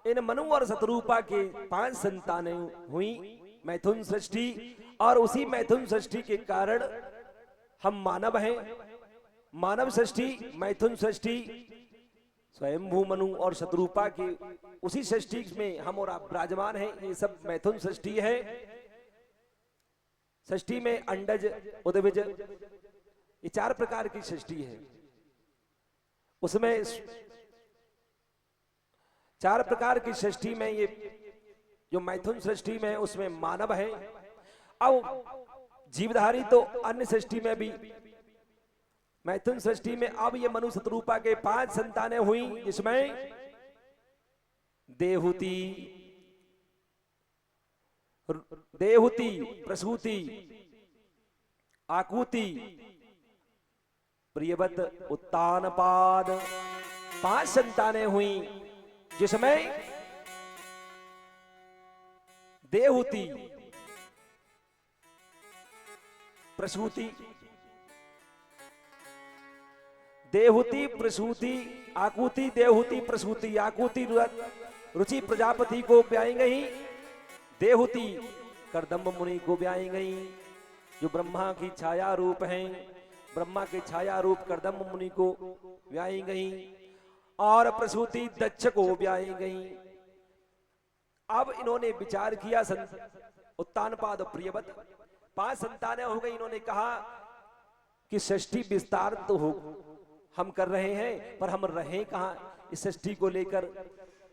इन मनु और शतरूपा के 5 संतानें हुई, मैथुन सृष्टि, और उसी मैथुन सृष्टि के कारण हम मानव हैं। मानव सृष्टि, मैथुन सृष्टि, स्वयंभू मनु और शतरूपा के उसी सृष्टि में हम और आप विराजमान हैं। ये सब मैथुन सृष्टि है। सृष्टि में अंडज, उद्भिज, ये 4 प्रकार की सृष्टि है। उसमें 4 प्रकार की सृष्टि में ये जो मैथुन सृष्टि में उसमें मानव है। अब जीवधारी तो अन्य सृष्टि में भी, मैथुन सृष्टि में अब ये मनु शतरूपा के 5 संतानें हुई, जिसमें देहुति, प्रसूति, आकुति, प्रियवत, उत्तानपाद, 5 संतानें हुई, जिसमें देवहूति, प्रसूति, देवहूति, प्रसूति, आकुति, देवहूति, प्रसूति। आकुति रुचि प्रजापति को ब्याई गई, देवहूति करदम्ब मुनि को ब्याई गई, जो ब्रह्मा की छाया रूप हैं। ब्रह्मा के छाया रूप करदम्ब मुनि को ब्याई गई, और प्रसूति दक्ष को ब्याई गई। अब इन्होंने विचार किया, उत्तानपाद प्रियवत 5 संतानें हो गई। इन्होंने कहा कि षष्ठी विस्तार तो हो हम कर रहे हैं, पर हम रहे कहां इस षष्ठी को लेकर।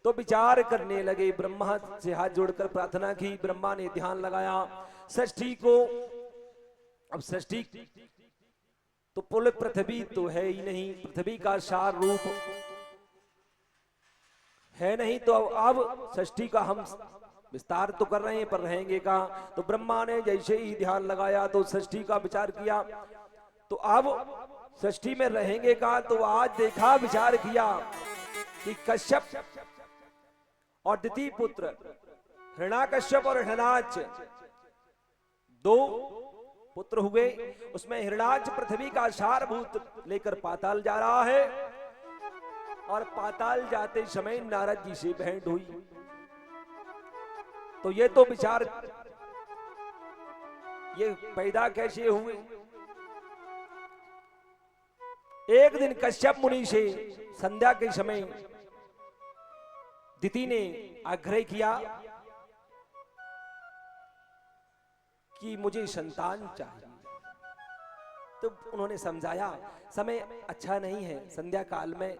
तो विचार करने लगे, ब्रह्मा से हाथ जोड़कर प्रार्थना की। ब्रह्मा ने ध्यान लगाया षष्ठी को। अब षष्ठी तो पुल पृथ्वी तो है ही नहीं, पृथ्वी का सार रूप है नहीं, तो अब षष्ठी का हम विस्तार तो कर रहे हैं, पर रहेंगे कहां। तो ब्रह्मा ने जैसे ही ध्यान लगाया तो षष्ठी का विचार किया, तो अब षष्ठी में रहेंगे कहां। तो आज देखा, विचार किया कि कश्यप और द्वितीय पुत्र हिरण्याकश्यप और हिरण्याक्ष 2 पुत्र हुए। उसमें हिरण्याक्ष पृथ्वी का सारभूत लेकर पाताल जा रहा है, और पाताल जाते समय नारद जी से भेंट हुई। तो ये तो विचार, ये पैदा कैसे हुए। एक दिन कश्यप मुनि से संध्या के समय दिति ने आग्रह किया कि मुझे संतान चाहिए। तो उन्होंने समझाया समय अच्छा नहीं है, संध्या काल में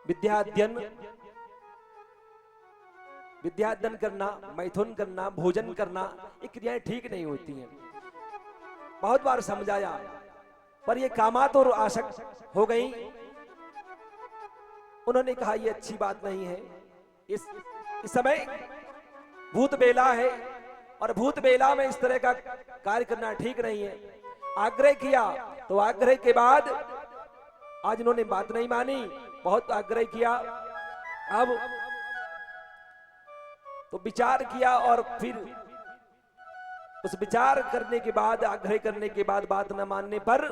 विद्याध्ययन करना, मैथुन करना, भोजन करना, ये क्रियाएं ठीक नहीं होती हैं। बहुत बार समझाया, पर ये कामातुर आसक्त हो गई। उन्होंने कहा ये अच्छी बात नहीं है, इस समय भूत बेला है, और भूत बेला में इस तरह का कार्य करना ठीक नहीं है। आग्रह किया, तो आग्रह के बाद आज इन्होंने बात नहीं मानी, बहुत आग्रह किया। अब तो विचार किया, और फिर उस विचार करने के बाद, आग्रह करने के बाद बात न मानने पर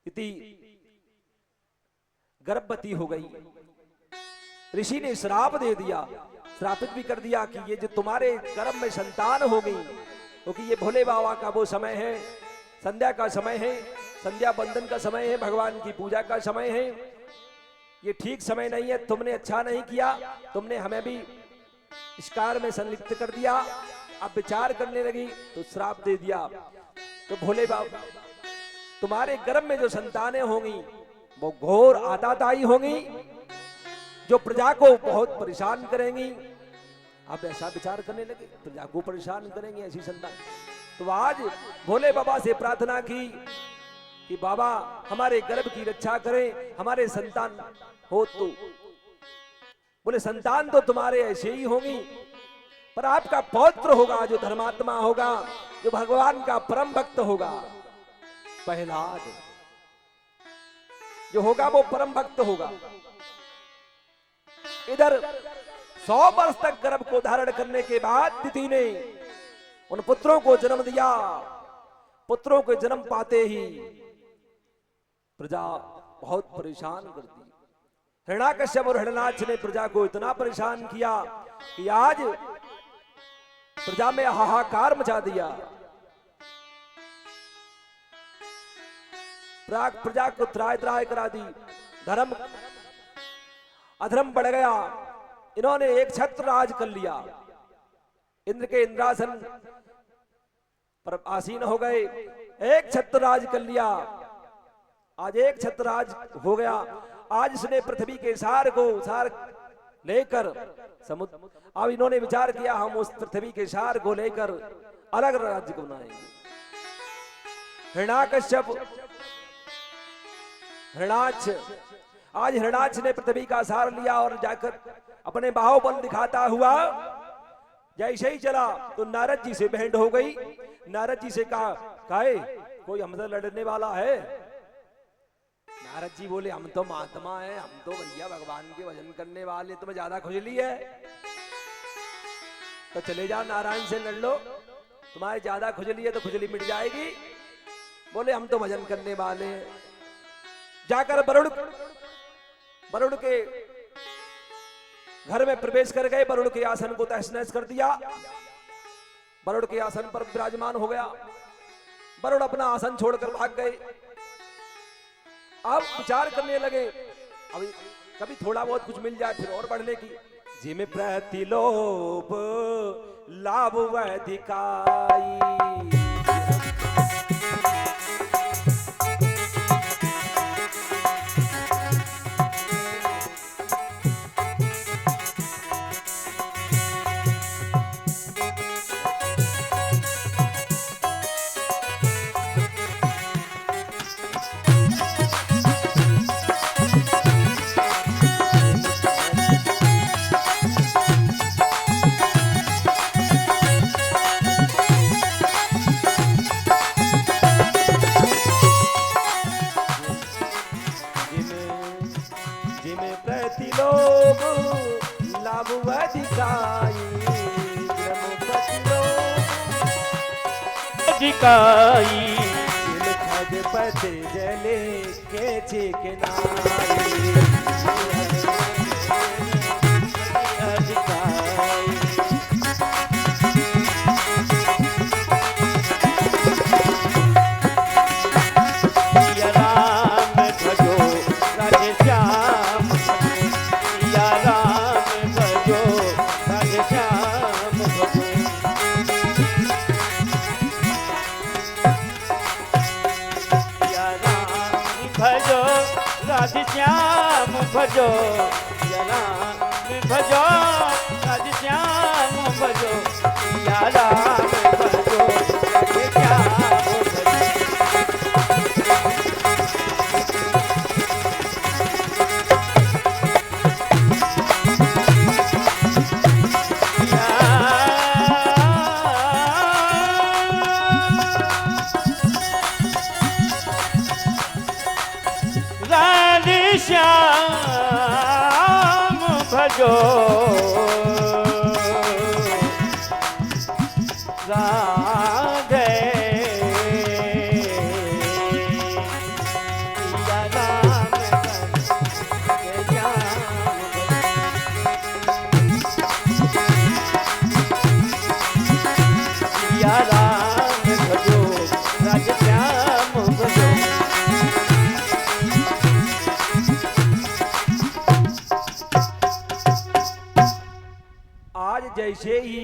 इति गर्भवती हो गई। ऋषि ने श्राप दे दिया, श्रापित भी कर दिया कि ये जो तुम्हारे गर्भ में संतान हो गई, क्योंकि ये भोले बाबा का वो समय है, संध्या का समय है, संध्या बंदन का समय है, भगवान की पूजा का समय है, ये ठीक समय नहीं है। तुमने अच्छा नहीं किया, तुमने हमें भी इस कार्य में संलिप्त कर दिया। अब विचार करने लगी तो श्राप दे दिया। तो भोले बाबा, तुम्हारे गर्भ में जो संतानें होंगी वो घोर आताताई होंगी, जो प्रजा को बहुत परेशान करेंगी। अब ऐसा विचार करने लगे, प्रजा को परेशान करेंगे ऐसी संतान। तो आज भोले बाबा से प्रार्थना की कि बाबा हमारे गर्भ की रक्षा करें, हमारे संतान हो। तो बोले संतान तो तुम्हारे ऐसे ही होंगी, पर आपका पौत्र होगा जो धर्मात्मा होगा, जो भगवान का परम भक्त होगा। प्रहलाद जो होगा वो परम भक्त होगा। इधर 100 वर्ष तक गर्भ को धारण करने के बाद दिति ने उन पुत्रों को जन्म दिया। पुत्रों के जन्म पाते ही प्रजा बहुत परेशान कर दी। हिरण्याकश्यप और हिरण्याक्ष ने प्रजा को इतना परेशान किया कि आज प्रजा में हाहाकार मचा दिया। प्रजा को त्राय त्राय करा दी, धर्म अधर्म बढ़ गया। इन्होंने एक छत्र राज कर लिया, इंद्र के इंद्रासन पर आसीन हो गए, एक छत्र राज कर लिया। आज एक छत्र राज हो गया। आज इसने पृथ्वी के सार लेकर समुद्र, अब इन्होंने विचार किया हम उस पृथ्वी के सार को लेकर अलग राज्य को बनाएंगे। हिरण्याकश्यप हिरण्याक्ष, आज हिरण्याक्ष ने पृथ्वी का सार लिया और जाकर अपने बाहुबल दिखाता हुआ जैसे ही चला तो नारद जी से भेंट हो गई। नारद जी से कहा, काहे कोई हमसे लड़ने वाला है? नारद जी बोले हम तो महात्मा हैं, हम तो भैया भगवान के भजन करने वाले, तुम्हें ज्यादा खुजली है तो चले जाओ नारायण से लड़ लो, तुम्हारी ज्यादा खुजली है तो खुजली मिट जाएगी। बोले हम तो भजन करने वाले हैं। जाकर वरुण के घर में प्रवेश कर गए, वरुण के आसन को तहस नहस कर दिया, वरुण के आसन पर विराजमान हो गया। वरुण अपना आसन छोड़कर भाग गए। अब विचार करने लगे, अभी कभी थोड़ा बहुत कुछ मिल जाए फिर और बढ़ने की। जिम प्रतिलोभ लाभ वधिकाई, अधिकाई खगपति जले के चिकनाई, अधिकाई या राम भजो राधे श्याम, या राम भजो राधे श्याम भजो, राधे श्याम भजो, या राम भजो राधे श्याम भजो, या राम भजो राधे श्याम श्याम भजो राधे या राम या राम भजो राधे श्याम भजो। जैसे ही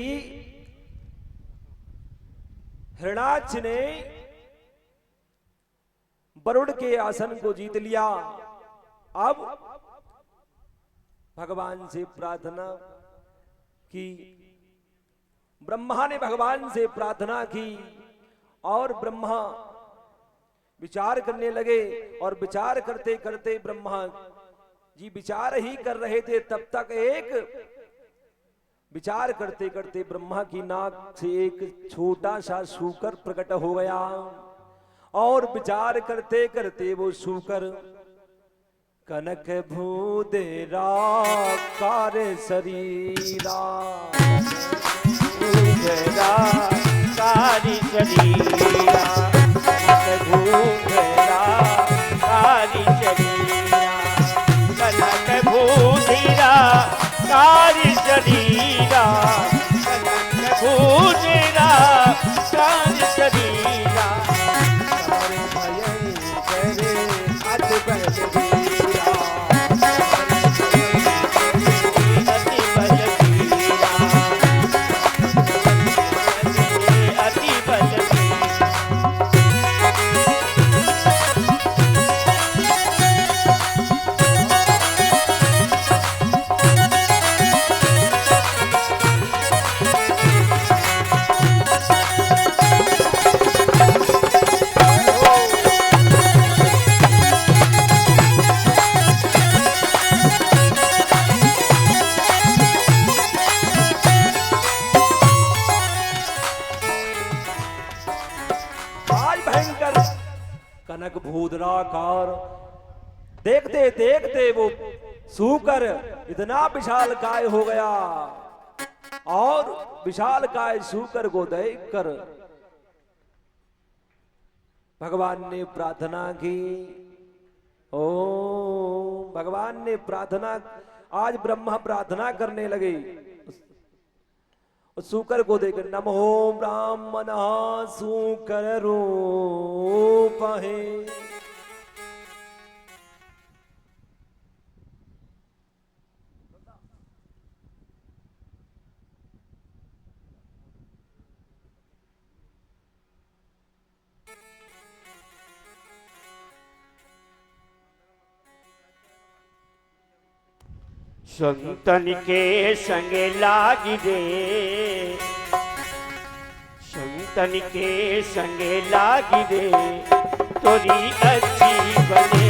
हिरणाक्ष ने वरुण के आसन को जीत लिया, अब भगवान से प्रार्थना की। ब्रह्मा ने भगवान से प्रार्थना की और ब्रह्मा विचार करने लगे, और विचार करते करते ब्रह्मा जी विचार ही कर रहे थे, तब तक एक विचार करते करते ब्रह्मा की नाक से एक छोटा सा सूकर प्रकट हो गया, और विचार करते करते वो सूकर कनक भूदेरा कार शरीरा, भूदेरा कारी शरीरा, कनक भूदेरा कारी शरीरा, कनक भूदेरा कारी शरीरा, कनक भूदेरा कारी शरीरा, अति बलवीरा, अति बलवीरा, अति बलवीरा। कनक भूदराकार देखते देखते वो सूकर इतना विशाल काय हो गया और विशाल काय सूकर को देखकर भगवान ने प्रार्थना की। ओ भगवान ने प्रार्थना, आज ब्रह्मा प्रार्थना करने लगे उस सूकर को देख, नमो ब्राह्मण सूकर रूप है। संतन के संग लागी रे, संतन के संग लागी रे, तोरी अच्छी बने।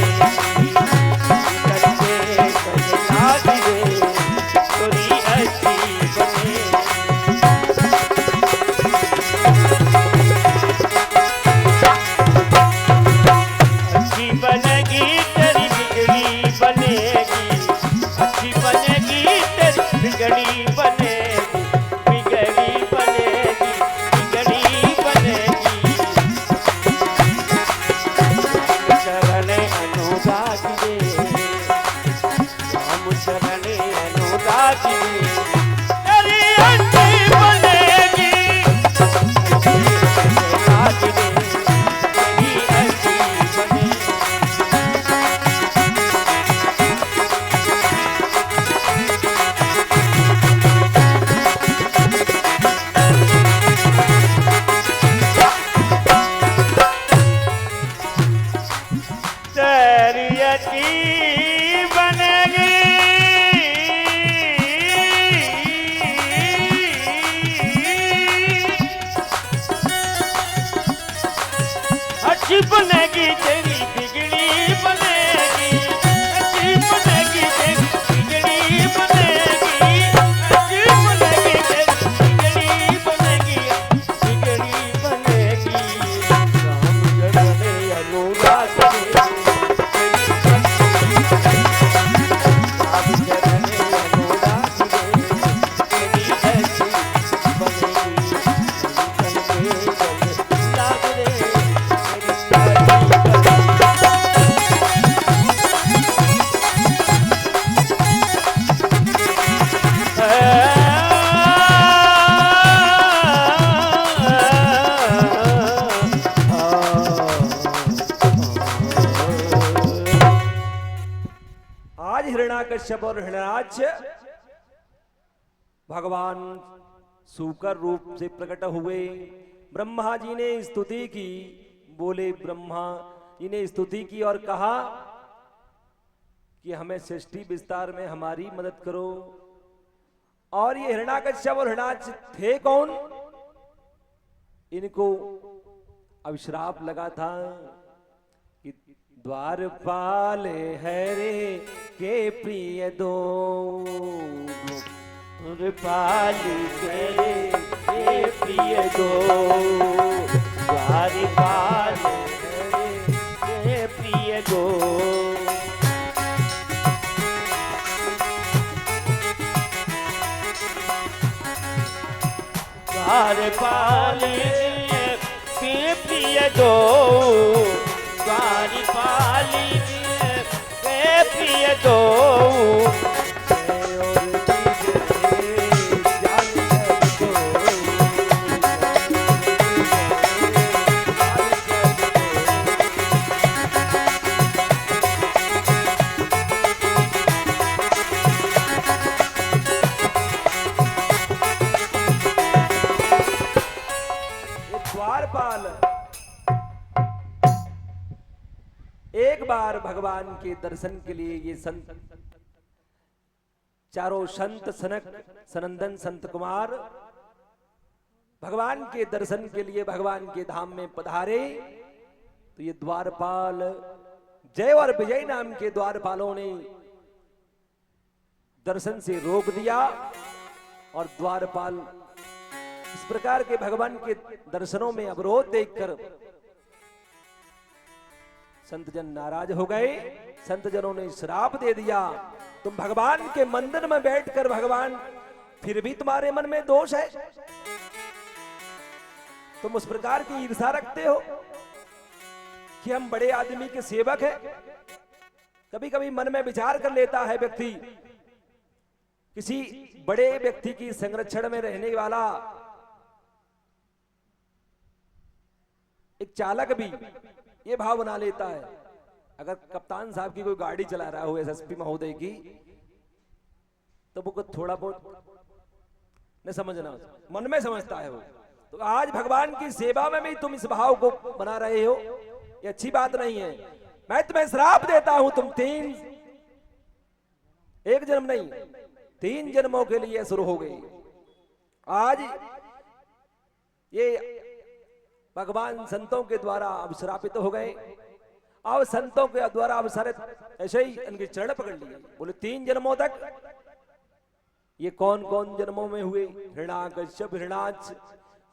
संतन के संग लागी रे, तोरी अच्छी बने। अच्छी बनेगी तेरी बिगड़ी बनेगी, अच्छी बनेगी तेरी बिगड़ी बनेगी, बिगड़ी बनेगी, बिगड़ी बनेगी। शरण अनुराग रे, राम शरण अनुराग रे, तेरी अच्छी बनेगी, अनुराग रे, तेरी अच्छी बनेगी। अच्छी बनेगी तेरी बिगड़ी बनेगी, अच्छी बनेगी तेरी बिगड़ी बनेगी, अच्छी बनेगी तेरी बिगड़ी बनेगी, बिगड़ी बनेगी। राम शरण अनुराग रे, राम शरण अनुराग रे, तेरी अच्छी बनेगी। संतन के संग लाग रे, आज हिरण्याकश्यप और हिरण्याक्ष भगवान सूकर रूप से प्रकट हुए। ब्रह्मा जी ने स्तुति की, बोले ब्रह्मा जी ने स्तुति की और कहा कि हमें सृष्टि विस्तार में हमारी मदद करो। और ये हिरण्याकश्यप और हिरण्याक्ष थे कौन? इनको अभिश्राप लगा था कि द्वारपाल है रे के प्रिय दो, द्वारपाल है के प्रिय दो, द्वारपाल है के प्रिय दो। द्वारपाल के प्रिय दो, द्वारपाल के प्रिय दो। द्वारपाल एक बार भगवान के दर्शन के लिए ये संत चारों संत सनक सनंदन संत कुमार भगवान के दर्शन के लिए भगवान के धाम में पधारे। तो ये द्वारपाल जय और विजय नाम के द्वारपालों ने दर्शन से रोक दिया और द्वारपाल इस प्रकार के भगवान के दर्शनों में अवरोध देखकर संत जन नाराज हो गए। संत जनों ने श्राप दे दिया, तुम भगवान के मंदिर में बैठकर भगवान, फिर भी तुम्हारे मन में दोष है, तुम उस प्रकार की ईर्षा रखते हो कि हम बड़े आदमी के सेवक हैं। कभी कभी मन में विचार कर लेता है व्यक्ति, किसी बड़े व्यक्ति की संरक्षण में रहने वाला एक चालक भी ये भाव बना लेता है, अगर कप्तान साहब की कोई गाड़ी चला रहा हो एसएसपी महोदय की, तो वो थोड़ा बहुत न समझना, मन में समझता है वो। तो आज भगवान की सेवा में भी तुम इस भाव को बना रहे हो, ये अच्छी बात नहीं है। मैं तुम्हें श्राप देता हूं, तुम एक जन्म नहीं 3 जन्मों के लिए शुरू हो गई। आज ये भगवान संतों के द्वारा अब श्रापित हो गए, अब संतों के द्वारा अब सारे ऐसे ही इनके चरण पकड़ लिए। बोले 3 जन्मों तक ये कौन कौन जन्मों में हुए? हिरण्याकश्यप, हिरण्याक्ष,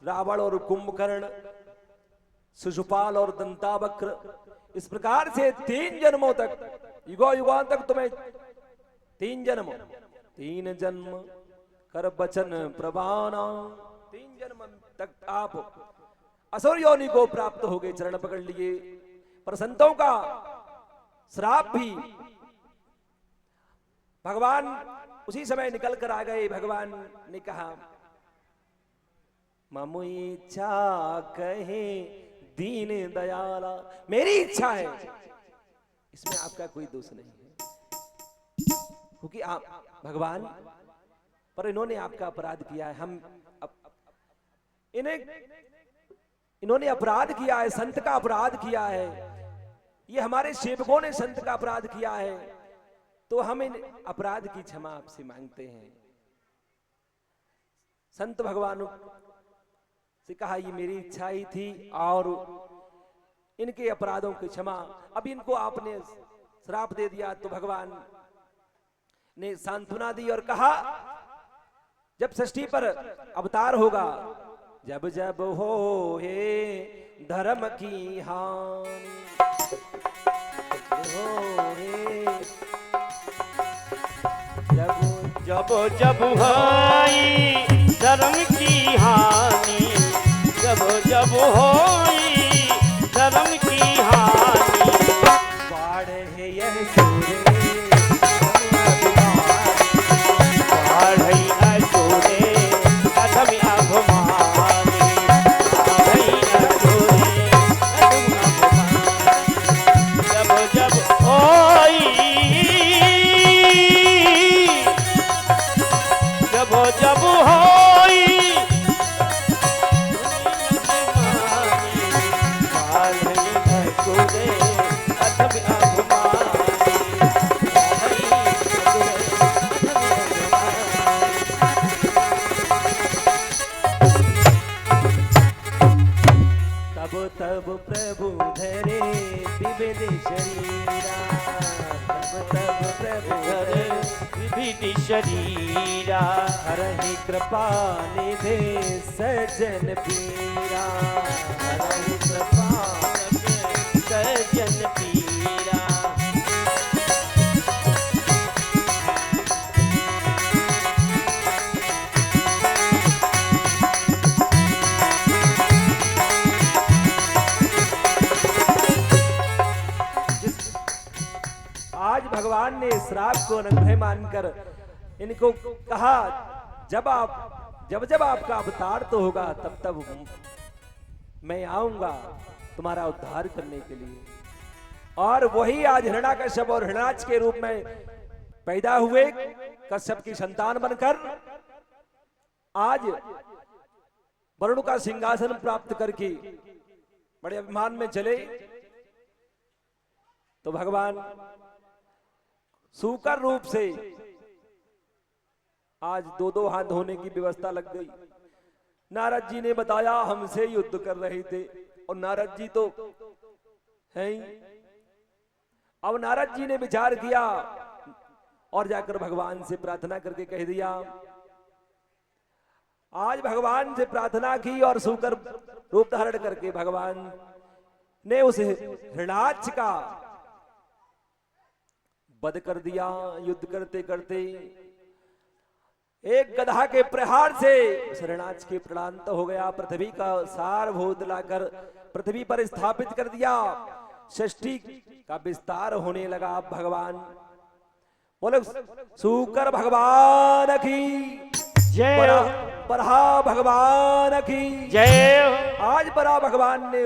रावण और कुंभकर्ण, शिशुपाल और दंतावक्र, इस प्रकार से 3 जन्मों तक, युगों युगों तक तुम्हें 3 जन्म कर बचन प्रवाना, 3 जन्म तक आप असुर योनि को प्राप्त हो गए, चरण पकड़ लिए। पर संतों का श्राप भी भगवान उसी समय निकल कर आ गए। भगवान ने कहा, ममु इच्छा कहे दीन दयाला, मेरी इच्छा है, इसमें आपका कोई दोष नहीं है, क्योंकि आप भगवान, पर इन्होंने आपका अपराध किया है, इन्होंने अपराध किया है, संत का अपराध किया है, ये हमारे सेवकों ने संत का अपराध किया है, तो हम इन अपराध की क्षमा आपसे मांगते हैं। संत भगवान से कहा, ये मेरी इच्छा ही थी और इनके अपराधों की क्षमा, अब इनको आपने श्राप दे दिया। तो भगवान ने सांत्वना दी और कहा, जब षष्ठी पर अवतार होगा, जब जब हो हे धर्म की हानि, हो हे जब जब होई धर्म की हानि, जब जब होई धर्म की हानि, बाढ़े यह सूरे तब प्रभु धरे विविध शरीरा, तब प्रभु धरे विविध शरीरा, हरहि कृपा निधे सज्जन पीरा, हरहि कृपा सज्जन पीरा। आज भगवान ने श्राप को अनुग्रह मानकर इनको कहा, जब आपका अवतार तो होगा, तब मैं आऊंगा तुम्हारा उद्धार करने के लिए। और वही आज हिरण्याकश्यप और हिरण्याक्ष के रूप में पैदा हुए, कश्यप की संतान बनकर आज वरुण का सिंहासन प्राप्त करके बड़े अभिमान में चले। तो भगवान सूकर रूप से आज 2-2 हाथ धोने की व्यवस्था लग गई। नारद जी ने बताया, हमसे युद्ध कर रहे थे, और नारद जी तो हैं ही। अब नारद जी ने विचार किया और जाकर भगवान से प्रार्थना करके कह दिया। आज भगवान से प्रार्थना की और सूकर रूप धारण करके भगवान ने उस हिरणाक्ष का वध कर दिया। युद्ध करते करते एक गधा के प्रहार से हिरणाक्ष के प्राणांत हो गया। पृथ्वी का सारभूत लाकर पृथ्वी पर स्थापित कर दिया। सृष्टि का विस्तार होने लगा। भगवान बोले शूकर भगवान की जय हो। बरहा भगवान की जय हो। आज बरा भगवान ने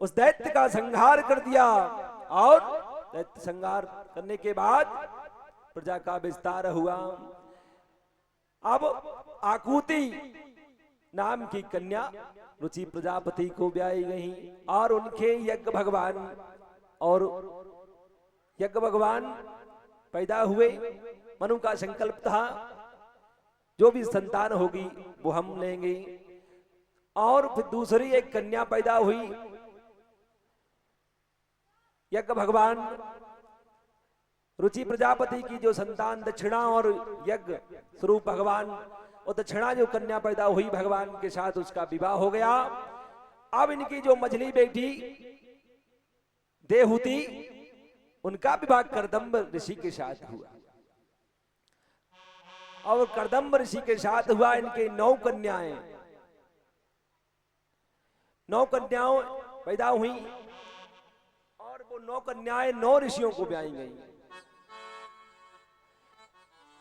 उस दैत्य का संहार कर दिया और दैत्य संहार करने के बाद प्रजा का विस्तार हुआ। अब आकुति नाम की कन्या रुचि प्रजापति को ब्याई गई और उनके यज्ञ भगवान पैदा हुए। मनु का संकल्प था जो भी संतान होगी वो हम लेंगे। और फिर दूसरी एक कन्या पैदा हुई। यज्ञ भगवान रुचि प्रजापति की जो संतान दक्षिणा और यज्ञ स्वरूप भगवान और दक्षिणा जो कन्या पैदा हुई भगवान के साथ उसका विवाह हो गया। अब इनकी जो मझली बेटी देवहूति उनका विवाह करदम्ब ऋषि के साथ हुआ। और करदम्ब ऋषि के साथ हुआ। इनके 9 कन्याएं 9 कन्याओं पैदा हुई और वो 9 कन्याएं 9 ऋषियों को ब्याई गई।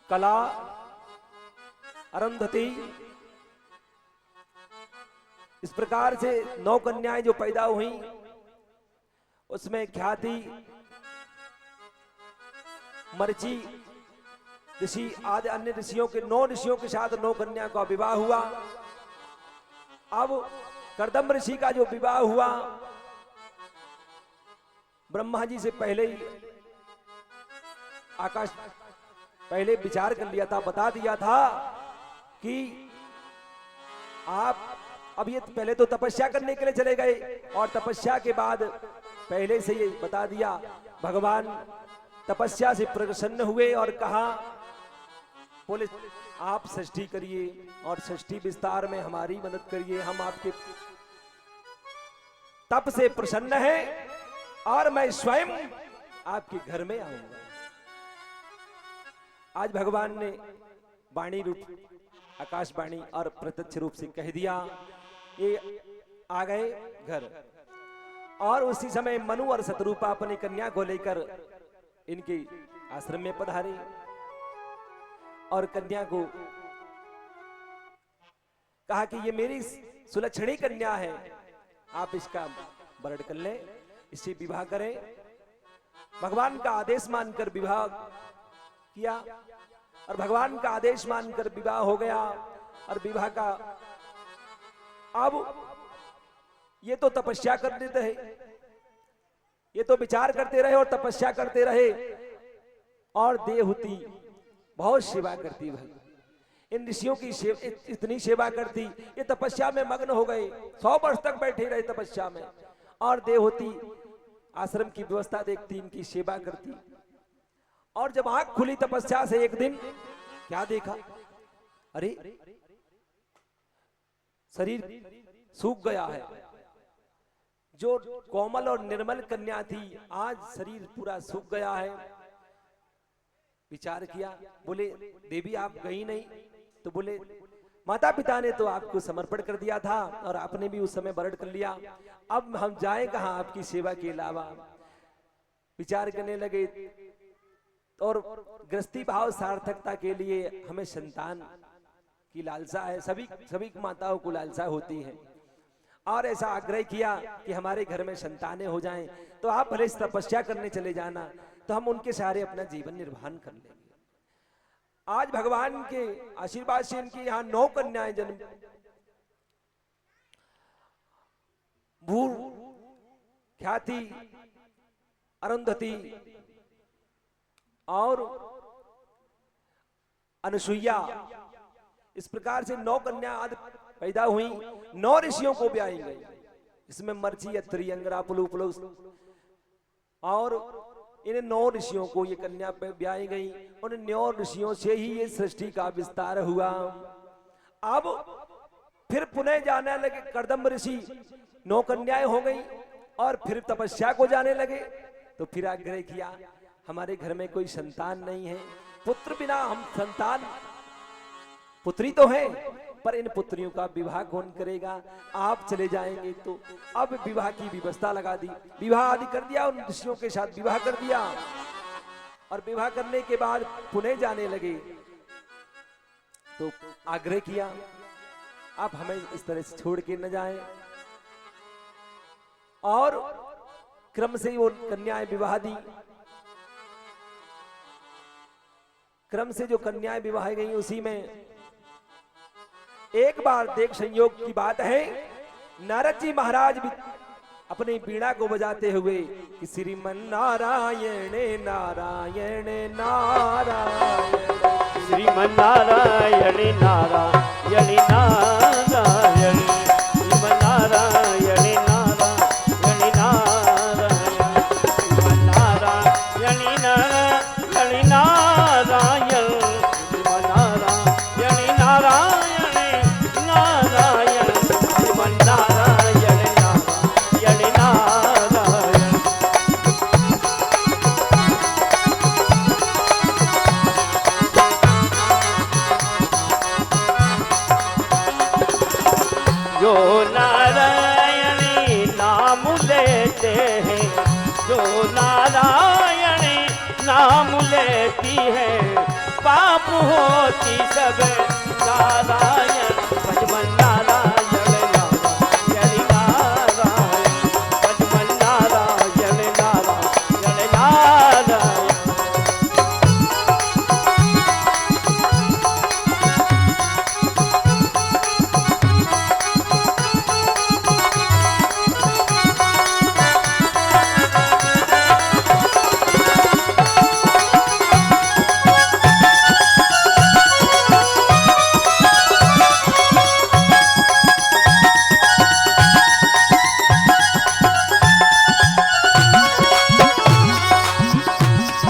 कला, अरुंधति, इस प्रकार से 9 कन्याएं जो पैदा हुई उसमें ख्याति, मर्ची ऋषि आदि अन्य ऋषियों के 9 ऋषियों के साथ 9 कन्या का विवाह हुआ। अब करदम्ब ऋषि का जो विवाह हुआ ब्रह्मा जी से पहले ही आकाश पहले विचार कर लिया था, बता दिया था कि आप अब ये पहले तो तपस्या करने के लिए चले गए और तपस्या के बाद पहले से ये बता दिया। भगवान तपस्या से प्रसन्न हुए और कहा बोले आप सृष्टि करिए और सृष्टि विस्तार में हमारी मदद करिए। हम आपके तप से प्रसन्न हैं और मैं स्वयं आपके घर में आऊंगा। आज भगवान ने वाणी रूप आकाशवाणी और प्रत्यक्ष रूप से कह दिया। ये आ गए घर और उसी समय मनु और शतरूपा अपनी कन्या को लेकर इनके आश्रम में पधारे और कन्या को कहा कि ये मेरी सुलक्षणी कन्या है, आप इसका वरण कर लें, इससे विवाह करें। भगवान का आदेश मानकर विवाह किया और भगवान का आदेश मानकर विवाह हो गया। और विवाह का अब ये तो तपस्या कर देते हैं, ये तो विचार करते रहे और तपस्या करते रहे और देवहूति बहुत सेवा करती भाई। इन ऋषियों की इतनी सेवा करती, ये तपस्या में मग्न हो गए, 100 वर्ष तक बैठे रहे तपस्या में। और देवहूति आश्रम की व्यवस्था देखती, इनकी सेवा करती। और जब आंख खुली तपस्या से एक दिन क्या देखा, अरे शरीर सूख गया है। जो कोमल और निर्मल कन्या थी आज शरीर पूरा सूख गया है। विचार किया, बोले देवी आप गई नहीं? तो बोले माता पिता ने तो आपको समर्पण कर दिया था और आपने भी उस समय वरण कर लिया, अब हम जाएं कहां आपकी सेवा के अलावा। विचार करने लगे और गृहस्थी भाव सार्थकता के लिए हमें संतान की लालसा है, सभी माताओं को लालसा होती है। और ऐसा आग्रह किया कि हमारे घर में संतानें हो जाएं, तो आप भले तपस्या करने चले जाना, तो हम उनके सहारे अपना जीवन निर्वाह कर लेंगे। आज भगवान के आशीर्वाद से इनकी यहाँ 9 कन्याएं जन्म, भूर, ख्याति, अरुंधति और अनुसुईया, इस प्रकार से 9 कन्या आदि पैदा हुई। 9 ऋषियों को ब्याई गई। इसमें मर्ची, अत्रि, अंगरा, पुलु, पुलुस और इन 9 ऋषियों को ये कन्या ब्याई गई। उन 9 ऋषियों से ही ये सृष्टि का विस्तार हुआ। अब फिर पुनः जाने लगे करदम्ब ऋषि, 9 कन्याएं हो गई। और फिर तपस्या को जाने लगे। तो फिर आग्रह किया, हमारे घर में कोई संतान नहीं है, पुत्र बिना हम संतान, पुत्री तो है पर इन पुत्रियों का विवाह कौन करेगा, आप चले जाएंगे। तो अब विवाह की व्यवस्था लगा दी, विवाह आदि कर दिया, उन ऋषियों के साथ विवाह कर दिया। और विवाह करने के बाद पुणे जाने लगे। तो आग्रह किया, आप हमें इस तरह से छोड़ के न जाएं। और क्रम से वो कन्याएं विवाह दी। क्रम से जो कन्याएं विवाह गई, उसी में एक बार देख संयोग की बात है, नारद जी महाराज भी अपनी वीणा को बजाते हुए कि श्रीमन नारायण नारायण नारायण, श्रीमन नारायण नारायण नारायण, श्रीमन नारायण नारायण नारायण, श्रीमन नारायण नारायण नारायण, श्रीमन नारायण नारायण नारायण, श्रीमन नारायण नारायण नारायण। जो नारायणी नाम लेते हैं, जो नारायणी नाम लेती है, पाप होती सब नारायण, भजमन नारायण नारायण नारायण, भजमन नारायण नारायण नारायण।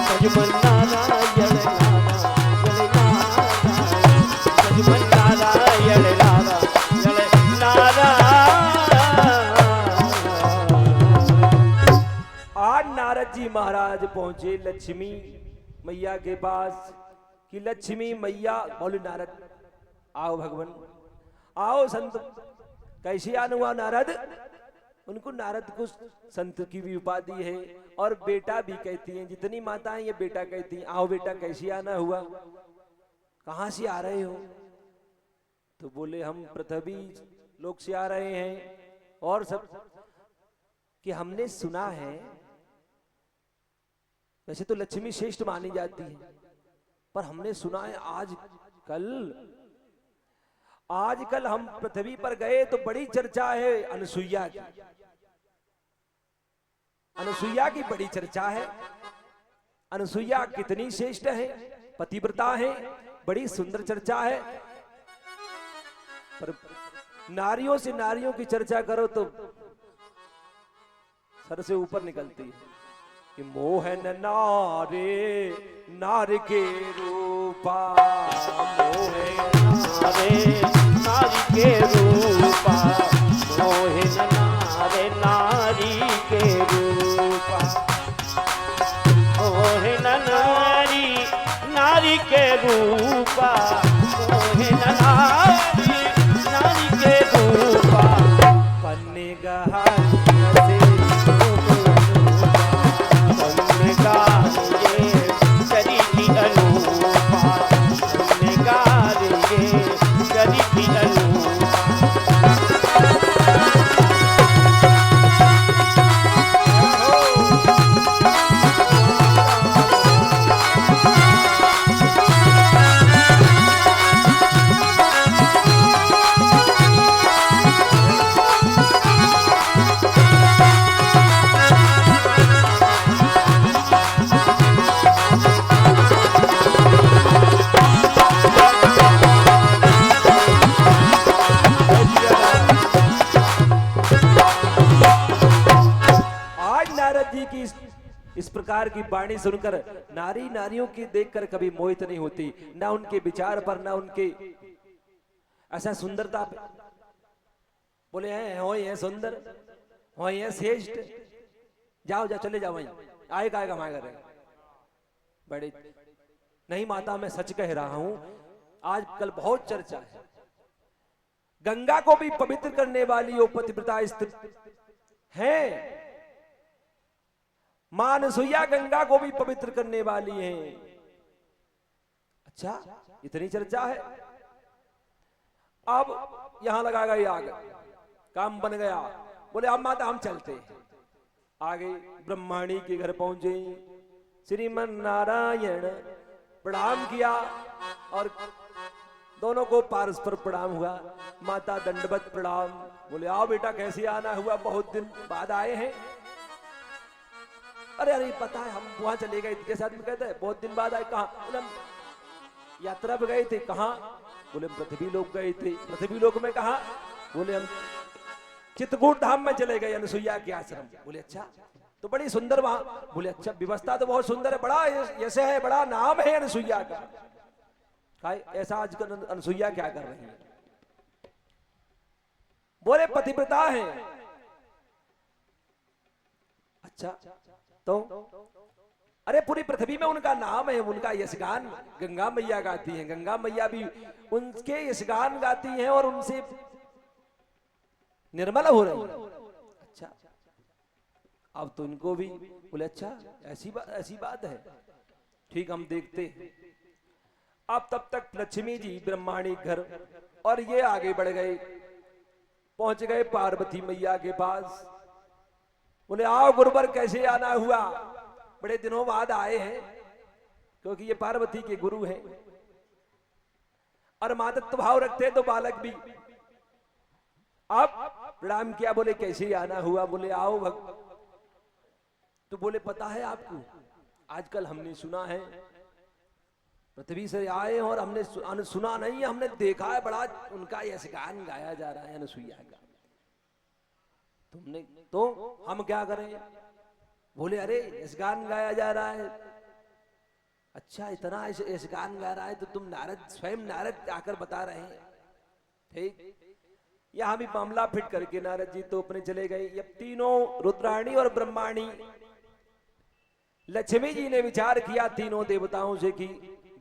भजमन नारायण नारायण नारायण, भजमन नारायण नारायण। आज नारद जी महाराज पहुंचे लक्ष्मी मैया के पास कि लक्ष्मी मैया, बोले नारद आओ भगवान आओ संत। कैसे आना हुआ नारद? उनको नारद को संत की भी उपाधि है और बेटा भी कहती हैं, जितनी माताएं ये बेटा कहती हैं। आओ बेटा कैसे आना हुआ, कहां से आ रहे हो? तो बोले हम पृथ्वी लोक से आ रहे हैं। और सब कि हमने सुना है, वैसे तो लक्ष्मी श्रेष्ठ मानी जाती है, पर हमने सुना है आजकल हम पृथ्वी पर गए तो बड़ी चर्चा है अनुसुईया की। अनुसुईया की बड़ी चर्चा है। अनुसुईया कितनी श्रेष्ठ है, पतिव्रता है, बड़ी सुंदर चर्चा है। पर नारियों से नारियों की चर्चा करो तो सर से ऊपर निकलती है कि मोहन नारे नार के रूपा, मोहन नारे नारी के रूपा, मोहन नारे नारी के रूपा, मोहन नारी नारी के रूपा, मोहन नारी नारी के रूपा, पन्नेगा इस प्रकार की वाणी सुनकर नारी नारियों की देखकर कभी मोहित नहीं होती, ना उनके विचार पर, ना उनके ऐसा सुंदरता पे। बोले हैं हो ये सुंदर, वही है श्रेष्ठ, जाओ जाओ चले जाओ वहीं, आएगा आएगा हमारे घर बड़े। नहीं माता मैं सच कह रहा हूं, आजकल बहुत चर्चा है, गंगा को भी पवित्र करने वाली वो पतिव्रता स्त्री है, मां अनसुईया गंगा को भी पवित्र करने वाली है। अच्छा इतनी चर्चा है। अब यहां लगा गई आग, काम बन गया। बोले अब माता हम चलते हैं। आगे ब्रह्माणी के घर पहुंचे, श्रीमन नारायण प्रणाम किया और दोनों को परस्पर प्रणाम हुआ। माता दंडवत प्रणाम। बोले आओ बेटा कैसे आना हुआ, बहुत दिन बाद आए हैं। अरे अरे पता है हम वहां चले गए, जैसे आदमी कहते हैं बहुत दिन बाद आए। कहा? बोले हम यात्रा पे गए थे। कहा? बोले पृथ्वी लोक गए थे। पृथ्वी लोक में कहा? बोले हम चित्रकूट धाम में चले गए, अनसुईया के आश्रम। बोले अच्छा तो बड़ी सुंदर वहां। बोले अच्छा व्यवस्था तो बहुत सुंदर है, बड़ा यश है, बड़ा नाम है अनसुईया का। ऐसा आजकल अनसुईया क्या कर रही है? बोले पतिव्रता है। अच्छा तो अरे पूरी पृथ्वी में उनका नाम है, उनका यशगान गंगा मैया गाती हैं। गंगा मैया भी उनके यशगान गाती हैं और उनसे निर्मल हो रही है। अच्छा अब तो इनको भी। बोले अच्छा ऐसी बात है, ठीक हम देखते हैं। अब तब तक लक्ष्मी जी ब्रह्माणी घर और ये आगे बढ़ गए, पहुंच गए पार्वती मैया के पास। बोले आओ गुरुवर कैसे आना हुआ, बड़े दिनों बाद आए हैं, क्योंकि ये पार्वती के गुरु हैं और मातृत्व भाव रखते तो बालक भी। अब प्रणाम किया। बोले कैसे आना हुआ? बोले आओ भक्त। तो बोले पता है आपको, आजकल हमने सुना है पृथ्वी से आए हैं और हमने सुना नहीं है, हमने देखा है बड़ा उनका यशगान गाया जा रहा है अनसुईया का। तुमने तो हम क्या करें? बोले अरे यशगान गाया जा रहा है। अच्छा इतना यशगान गा रहा है तो तुम नारद, स्वयं नारद आकर बता रहे हैं। ठीक, यहां भी मामला फिट करके नारद जी तो अपने चले गए। अब तीनों रुद्राणी और ब्रह्माणी, लक्ष्मी जी ने विचार किया तीनों देवताओं से की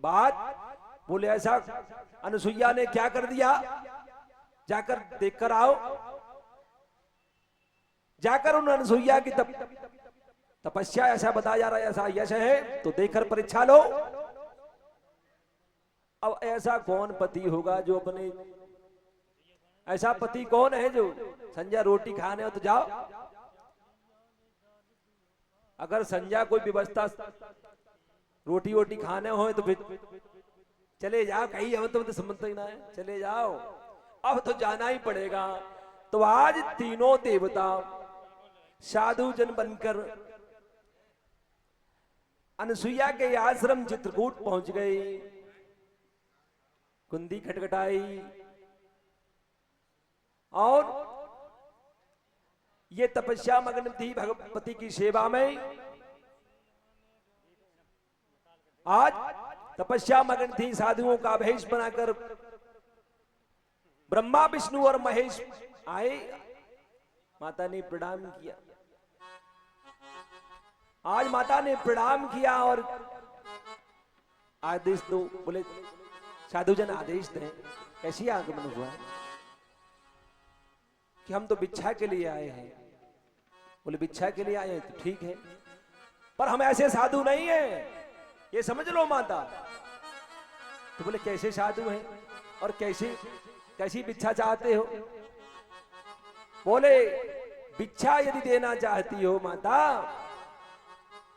बात। बोले ऐसा अनसुईया ने क्या कर दिया, जाकर देखकर आओ। जाकर उन अनसुईया की तपस्या ऐसा बताया जा रहा है, ऐसा यश है तो देखकर परीक्षा लो। अब ऐसा कौन पति होगा जो अपने, ऐसा पति कौन है जो संध्या रोटी खाने हो तो जाओ। अगर संध्या कोई व्यवस्था रोटी वोटी खाने हो तो फिर चले जाओ, कहीं हम तो संबंध ही ना है, चले जाओ। अब तो जाना ही पड़ेगा। तो आज तीनों देवता साधु जन बनकर अनसुईया के आश्रम चित्रकूट पहुंच गए। कुंदी खटखटाई और ये तपस्या मग्न थी भगवती की सेवा में। आज तपस्या मग्न थी, साधुओं का भेष बनाकर ब्रह्मा विष्णु और महेश आए। माता ने प्रणाम किया। आज माता ने प्रणाम किया और आदेश दो। बोले साधुजन आदेश दें। कैसी आगमन हुआ कि हम तो भिक्षा के लिए आए हैं। बोले भिक्षा के लिए आए हैं तो ठीक है, पर हम ऐसे साधु नहीं हैं, ये समझ लो माता। तो बोले कैसे साधु हैं और कैसी भिक्षा चाहते हो? बोले भिक्षा यदि देना चाहती हो माता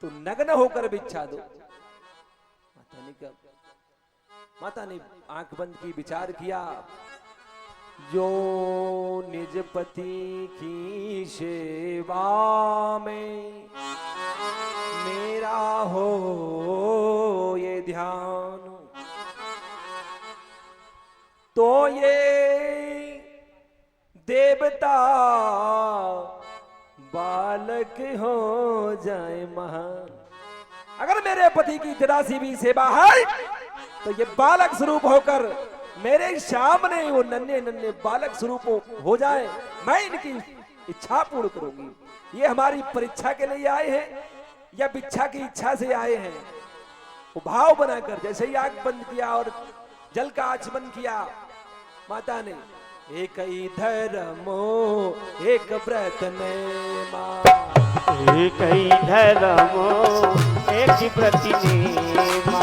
तो नग्न होकर भिक्षा दो। माता ने आंख बंद की, विचार किया। जो निज पति की सेवा में मेरा हो ये ध्यान, तो ये देवता बालक हो जाए महान। अगर मेरे पति की जरा सी भी सेवा है तो ये बालक स्वरूप होकर मेरे सामने वो नन्हे नन्हे बालक स्वरूप हो जाए। मैं इनकी इच्छा पूर्ण करूंगी। ये हमारी परीक्षा के लिए आए हैं या भिक्षा की इच्छा से आए हैं? वो भाव बनाकर, जैसे ही आग बंद किया और जल का आचमन किया माता ने, एक ही धर्मो एक व्रत नेमा, एक ही धर्मो एक ही व्रत नेमा,